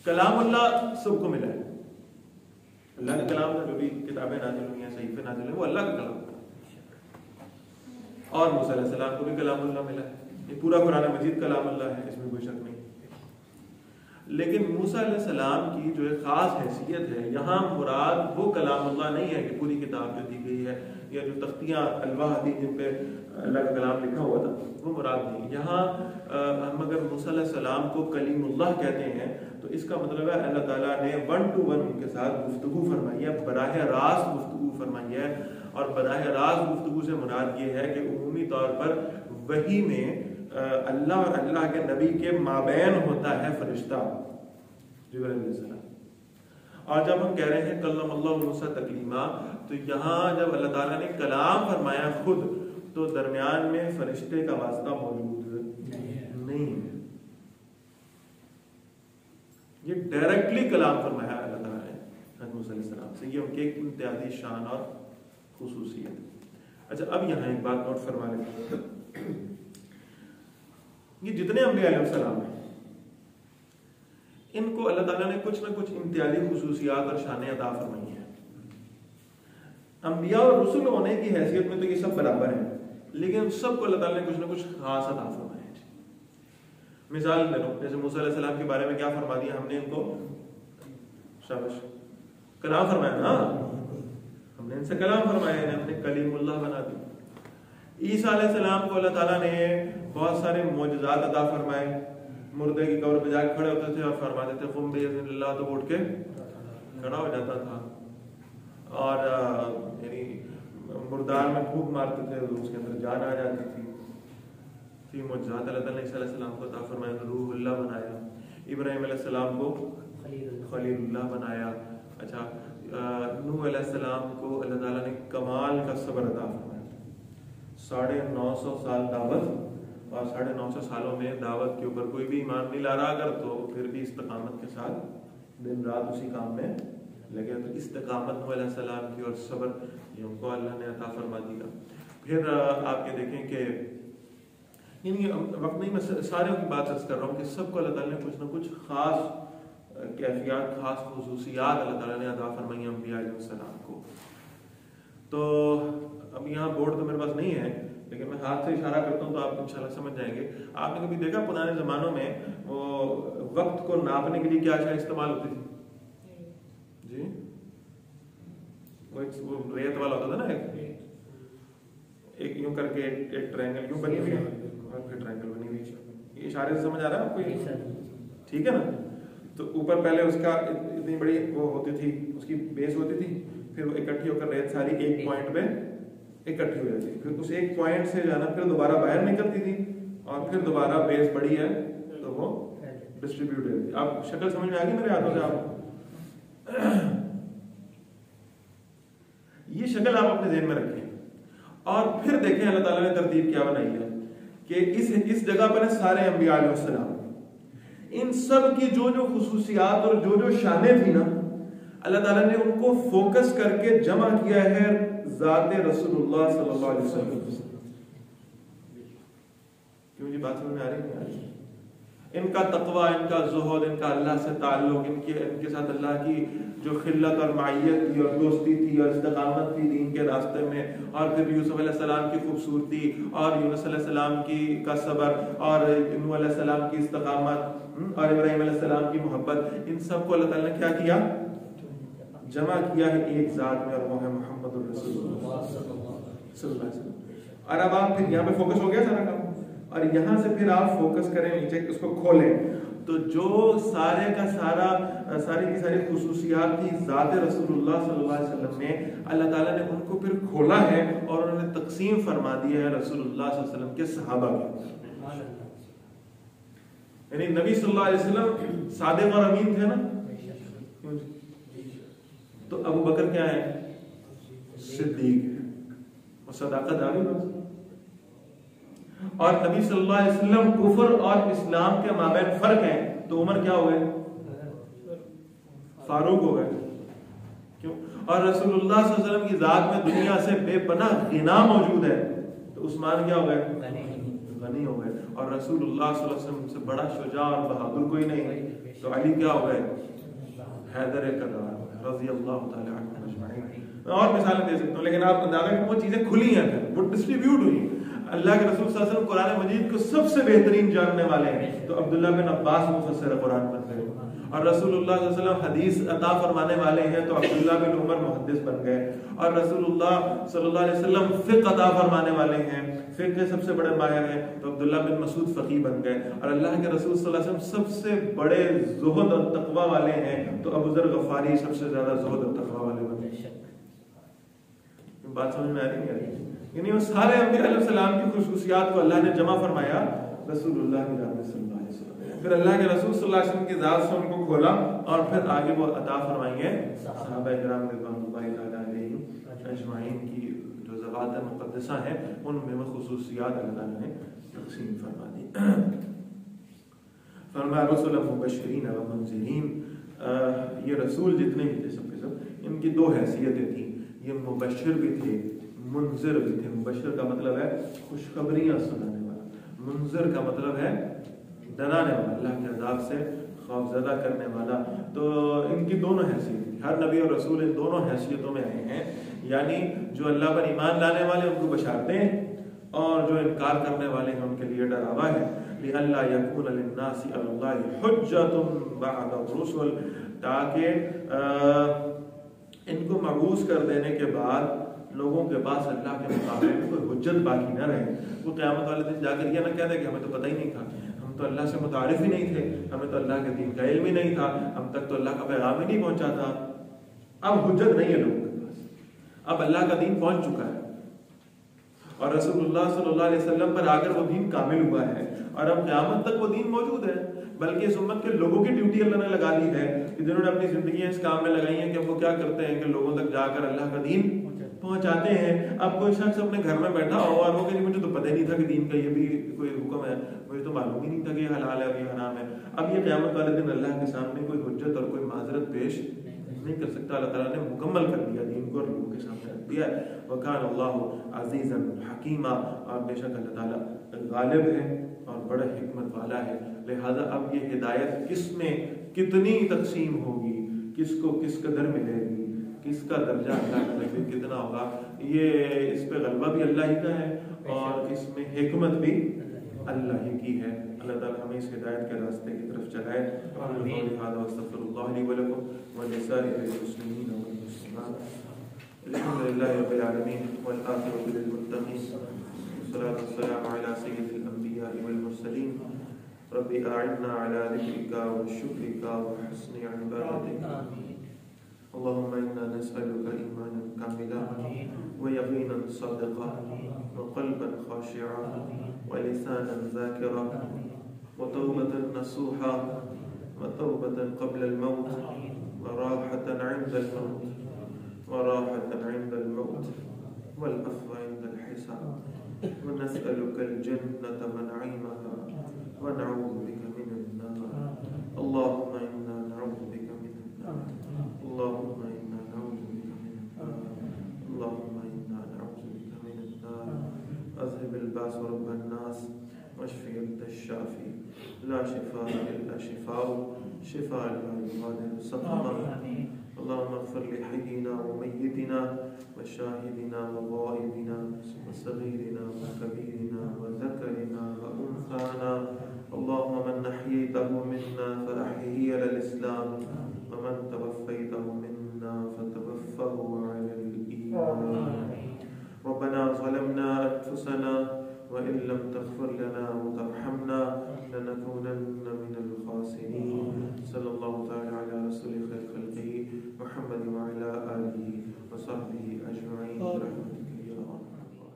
کلام اللہ سب کو ملا ہے. اللہ کا کلام جو بھی کتابیں نازل ہوئی ہیں، صحیفے نازل ہوئے، وہ اللہ کا کلام ہے. اور موسیٰ علیہ السلام کو بھی کلام اللہ ملا ہے. یہ پورا قرآن مجید کلام اللہ ہے، اس میں کوئی شک نہیں. لیکن موسیٰ علیہ السلام کی جو ایک خاص حیثیت ہے، یہاں مراد وہ کلام اللہ نہیں ہے کہ پوری کتاب جو دی گئی ہے یا جو تختیاں الواح تھی جن پہ اللہ کا کلام لکھا ہوا تھا، وہ مراد نہیں. یہاں ہم اگر موسیٰ علیہ السلام کو کلیم اللہ کہتے ہیں تو اس کا مطلب ہے اللہ تعالیٰ نے 1 to 1 ان کے ساتھ گفتگو فرمائی ہے، براہ راست گفتگو فرمائی ہے. اور براہ راست گفتگو سے مراد یہ ہے کہ عمومی طور پر وحی میں اللہ اور اللہ کے نبی کے مابین ہوتا ہے فرشتہ جبرائیل علیہ السلام. اور جب ہم کہہ رہے ہیں کلم اللہ موسیٰ تکلیما، تو یہاں جب اللہ تعالیٰ نے کلام فرمایا خود، تو درمیان میں فرشتے کا واسطہ موجود نہیں ہے. یہ ڈائریکٹلی کلام فرمایا اللہ تعالیٰ نے حضرت موسیٰ علیہ السلام سے. یہ ان کی ایک امتیازی شان اور خصوصیت. اچھا اب یہاں ایک بات نوٹ فرما لیں، یہ جتنے انبیاء علیہ السلام ہیں ان کو اللہ تعالیٰ نے کچھ نہ کچھ امتیازی خصوصیات اور شانیں عطا فرمائی ہیں. انبیاء اور رسول ہونے کی حیثیت میں تو یہ سب برابر ہیں، لیکن سب کو اللہ تعالیٰ نے کچھ نہ کچھ خاص عطا فرمایا ہے. مثال لے لو، جیسے موسیٰ علیہ السلام کے بارے میں کیا فرما دیا ہم نے؟ ان کو شاباش کلام فرمایا نا، ہم نے ان سے کلام فرمایا، ہم نے کلیم اللہ بنا دی. عیسیٰ علیہ السلام کو اللہ تعالیٰ نے بہت سارے معجزات عطا فرمائے. مردے کی قبر پہ جا کے کھڑے ہوتے تھے اور فرماتے تھے قم بإذن اللہ، تو اٹھ کے کھڑا ہو جاتا تھا. اور یعنی مردار میں پھونک مارتے تھے تو اس کے اندر جان آ جاتی تھی. معجزات اللہ تعالیٰ نے عیسیٰ علیہ السلام کو عطا فرمایا، روح اللہ بنایا. ابراہیم علیہ السلام کو خلیل اللہ بنایا. اچھا نوح علیہ السلام کو اللہ تعالیٰ نے کمال کا صبر عطا فرمایا. 950 سال دعوت، اور 950 سالوں میں دعوت کے اوپر کوئی بھی ایمان نہیں لا رہا اگر، تو پھر بھی استقامت کے ساتھ دن رات اسی کام میں لگے. تو استقامت نوح علیہ السلام کی اور صبر یہ ان کو اللہ نے عطا فرما دیا. پھر آپ یہ دیکھیں کہ یعنی وقت نہیں، میں سارے کی بات کر رہا ہوں کہ سب کو اللہ تعالیٰ نے کچھ نہ کچھ خاص کیفیات، خاص خصوصیات اللہ تعالیٰ نے عطا فرمائی انبیاء علیہ السلام کو. تو اب یہاں بورڈ تو میرے پاس نہیں ہے، لیکن میں ہاتھ سے اشارہ کرتا ہوں تو آپ انشاءاللہ سمجھ جائیں گے. آپ نے کبھی دیکھا پرانے زمانوں میں وہ وقت کو ناپنے کے لیے کیا اشیاء استعمال ہوتی تھی؟ جی وہ ریت والا ہوتا تھا نا، ایک یوں کر کے ایک ٹرائنگل یوں بنی ہوئی ہے اور پھر ٹرائنگل بنی ہوئی ہے. یہ اشارے سے سمجھ آ رہا ہے آپ کو؟ ٹھیک ہے نا. تو اوپر پہلے اس کا اتنی بڑی وہ ہوتی تھی، اس کی بیس ہوتی تھی، پھر وہ اکٹھی ہو کر ریت ساری ایک پوائنٹ پہ اکٹھی ہو جاتی تھی. پھر اس ایک پوائنٹ سے جانا پھر دوبارہ باہر نکلتی تھی، اور پھر دوبارہ بیس بڑی ہے تو وہ ڈسٹریبیوٹ ہو جاتی. آپ شکل سمجھ میں آ گئی میرے ہاتھوں سے؟ آپ یہ شکل آپ اپنے ذہن میں رکھیں، اور پھر دیکھیں اللہ تعالیٰ نے ترتیب کیا بنائی ہے کہ اس جگہ پر سارے انبیاء علیہ السلام، ان سب کی جو جو خصوصیات اور جو جو شانیں تھی نا، اللہ تعالیٰ نے ان کو فوکس کر کے جمع کیا ہے ذات رسول اللہ صلی اللہ علیہ وسلم. کیوں جی بات سمجھ میں آ رہی ہے؟ ان کا تقوی، ان کا زہد، ان کا اللہ سے تعلق، ان کے ساتھ اللہ کی جو خلت اور معیت تھی اور دوستی تھی اور استقامت تھی دین کے راستے میں، اور پھر یوسف علیہ السلام کی خوبصورتی اور یونس علیہ السلام کا صبر اور نوح علیہ السلام کی استقامت اور ابراہیم علیہ السلام کی محبت، ان سب کو اللہ تعالیٰ نے کیا کیا؟ جمع کیا ہے ایک ذات میں، اور وہ ہے محمد الرسول اللہ صلی اللہ علیہ وسلم. اور اب آپ پھر یہاں پہ فوکس ہو گیا سارا کام. اور یہاں سے پھر آپ فوکس کریں نیچے، اس کو کھولیں تو جو سارے کا سارا ساری کی ساری خصوصیات کی ذات رسول اللہ صلی اللہ علیہ وسلم میں، اللہ تعالیٰ نے ان کو پھر کھولا ہے اور انہوں نے تقسیم فرما دی ہے رسول اللہ صلی اللہ علیہ وسلم کے صحابہ کے. یعنی نبی صلی اللہ علیہ وسلم صادق اور امین تھے نا، تو ابو بکر کیا ہے؟ صدیق ہے، اور صداقت آ گئی. اور نبی صلی اللہ علیہ وسلم کفر اور اسلام کے مابین فرق ہے، تو عمر کیا ہو گئے؟ فاروق ہو گئے. کیوں؟ اور رسول اللہ صلی اللہ علیہ وسلم کی ذات میں دنیا سے بے پناہ غنا موجود ہے، تو عثمان کیا ہو گئے؟ غنی ہو گئے. اور رسول اللہ صلی اللہ علیہ وسلم سے بڑا شجاع اور بہادر کوئی نہیں، تو علی کیا ہو گئے؟ حیدر کرار رضی اللہ تعالی عنہ اجمعین. اور مثالیں دے سکتا ہوں، لیکن آپ اندازہ کریں وہ چیزیں کھلی ہیں، پھر وہ ڈسٹریبیوٹ ہوئی. اللہ کے رسول صلی اللہ علیہ وسلم قرآن مجید کو سب سے بہترین جاننے والے ہیں، تو عبداللہ بن عباس مفسر قرآن بن گئے. اور رسول اللہ صلی اللہ علیہ وسلم حدیث عطا فرمانے والے ہیں، تو عبداللہ بن عمر محدث بن گئے. اور رسول اللہ صلی اللہ علیہ وسلم فقہ عطا فرمانے والے ہیں، فقہ کے سب سے بڑے ماہر ہیں، تو عبداللہ بن مسعود فقیہ بن گئے. اور اللہ کے رسول صلی اللہ علیہ وسلم سب سے بڑے زہد اور تقوی والے ہیں، تو ابو ذر غفاری سب سے زیادہ زہد اور تقوی والے بن گئے. بات سمجھ میں آ رہی ہے؟ یعنی وہ سارے انبیاء علیہ السلام کی خصوصیات کو اللہ نے جمع فرمایا رسول اللہ کی ذات میں صلی اللہ علیہ وسلم. پھر اللہ کے رسول صلی اللہ علیہ وسلم کی ذات سے ان کو کھولا، اور پھر آگے وہ عطا فرمائیں گے صحابہ کرام رضوان اللہ تعالیٰ علیہم اجمعین کی جو ذوات مقدسہ ہیں، ان میں وہ خصوصیات اللہ تعالیٰ نے تقسیم فرما دی. فرمایا رسول مبشرین و منذرین. یہ رسول جتنے بھی تھے سب کے سب، ان کی دو حیثیتیں تھیں. یہ مبشر بھی تھے، منذر بھی تھے. مبشر کا مطلب ہے خوشخبریاں سنانے والا، منذر کا مطلب ہے ڈرانے والا، اللہ کے عذاب سے خوف زدہ کرنے والا. تو ان کی دونوں حیثیت تھی. ہر نبی اور رسول ان دونوں حیثیتوں میں آئے ہیں. یعنی جو اللہ پر ایمان لانے والے ان کو بشارتیں، اور جو انکار کرنے والے ہیں ان کے لیے ڈراوا ہے. لئلا یکون للناس علی اللہ حجۃ بعد الرسل، تاکہ ان کو مبعوث کر دینے کے بعد لوگوں کے پاس اللہ کے مقابلے میں کوئی حجت باقی نہ رہے. وہ قیامت والے دن جا کر یہ نہ کہہ دے کہ ہمیں تو پتہ ہی نہیں تھا، ہم تو اللہ سے متعارف ہی نہیں تھے، ہمیں تو اللہ کے دین کا علم ہی نہیں تھا، ہم تک تو اللہ کا پیغام ہی نہیں پہنچا تھا. اب حجت نہیں ہے لوگوں کے پاس، اب اللہ کا دین پہنچ چکا ہے، اور رسول اللہ صلی اللہ علیہ وسلم پر آ کر وہ دین کامل ہوا ہے، اور اب قیامت تک وہ دین موجود ہے. بلکہ اس امت کے لوگوں کی ڈیوٹی اللہ نے لگا دی ہے کہ جنہوں نے اپنی زندگیاں اس کام میں لگائی ہیں کہ وہ کیا کرتے ہیں کہ لوگوں تک جا کر اللہ کا دین پہنچاتے ہیں. اب کوئی شخص اپنے گھر میں بیٹھا ہو اور وہ کہ مجھے تو پتہ ہی نہیں تھا کہ دین کا یہ بھی کوئی حکم ہے، مجھے تو معلوم ہی نہیں تھا کہ یہ حلال ہے اور یہ حرام ہے. اب یہ قیامت والے دن اللہ کے سامنے کوئی حجت اور کوئی معذرت پیش نہیں کر سکتا. اللہ تعالیٰ نے مکمل کر دیا دین کو اور لوگوں کے سامنے رکھ دیا ہے. وَكَانَ اللَّهُ عَزِيزًا حَكِيمًا. اور بے شک اللہ تعالیٰ غالب ہے اور بڑا حکمت والا ہے. لہذا اب یہ ہدایت کس میں کتنی تقسیم ہوگی، کس کو کس قدر ملے گی، کس کا درجہ اللہ کے نزدیک کتنا ہوگا، یہ اس پہ غلبہ بھی اللہ ہی کا ہے اور اس میں حکمت بھی اللہ ہی کی ہے. اللہ تعالیٰ ہمیں اس ہدایت کے راستے کی طرف چلائے. استغفر اللہ لی ولکم ولسائر المسلمین والمسلمات. الحمد للہ رب العالمین والعاقبۃ للمتقین والصلاۃ والسلام علی سید الانبیاء والمرسلین. رب اعنا علی ذکرک وشکرک وحسن عبادتک. اللهم إنا نسألك إيمانا كاملا ويقينا صادقا وقلبا خاشعا ولسانا ذاكرا وتوبة نصوحا وتوبة قبل الموت وراحة عند الموت والعفو عند الحساب. ونسألك الجنة ونعيمها ونعوذ بك من النار. اللهم إنا نعوذ بك من النار. اللهم إنا نعوذ بك من النار. اللهم إنا نعوذ بك من النار. أذهب الباس رب الناس واشفي أنت الشافي لا شفاء إلا شفاء شفاء لا يغادر سقما. اللهم اغفر لحينا وميتنا وشاهدنا وغائبنا وصغيرنا وكبيرنا وذكرنا وأنثانا. اللهم من أحييته منا فأحيه على الإسلام ومن توفيته منا فتوفه على الإيمان. ربنا ظلمنا أنفسنا وإن لم تغفر لنا وترحمنا لنكونن من الخاسرين. صلی اللہ تعالی علی رسول خیر خلقہ محمد وعلى آلہ وصحبہ اجمعین برحمتک یا ارحم الراحمین.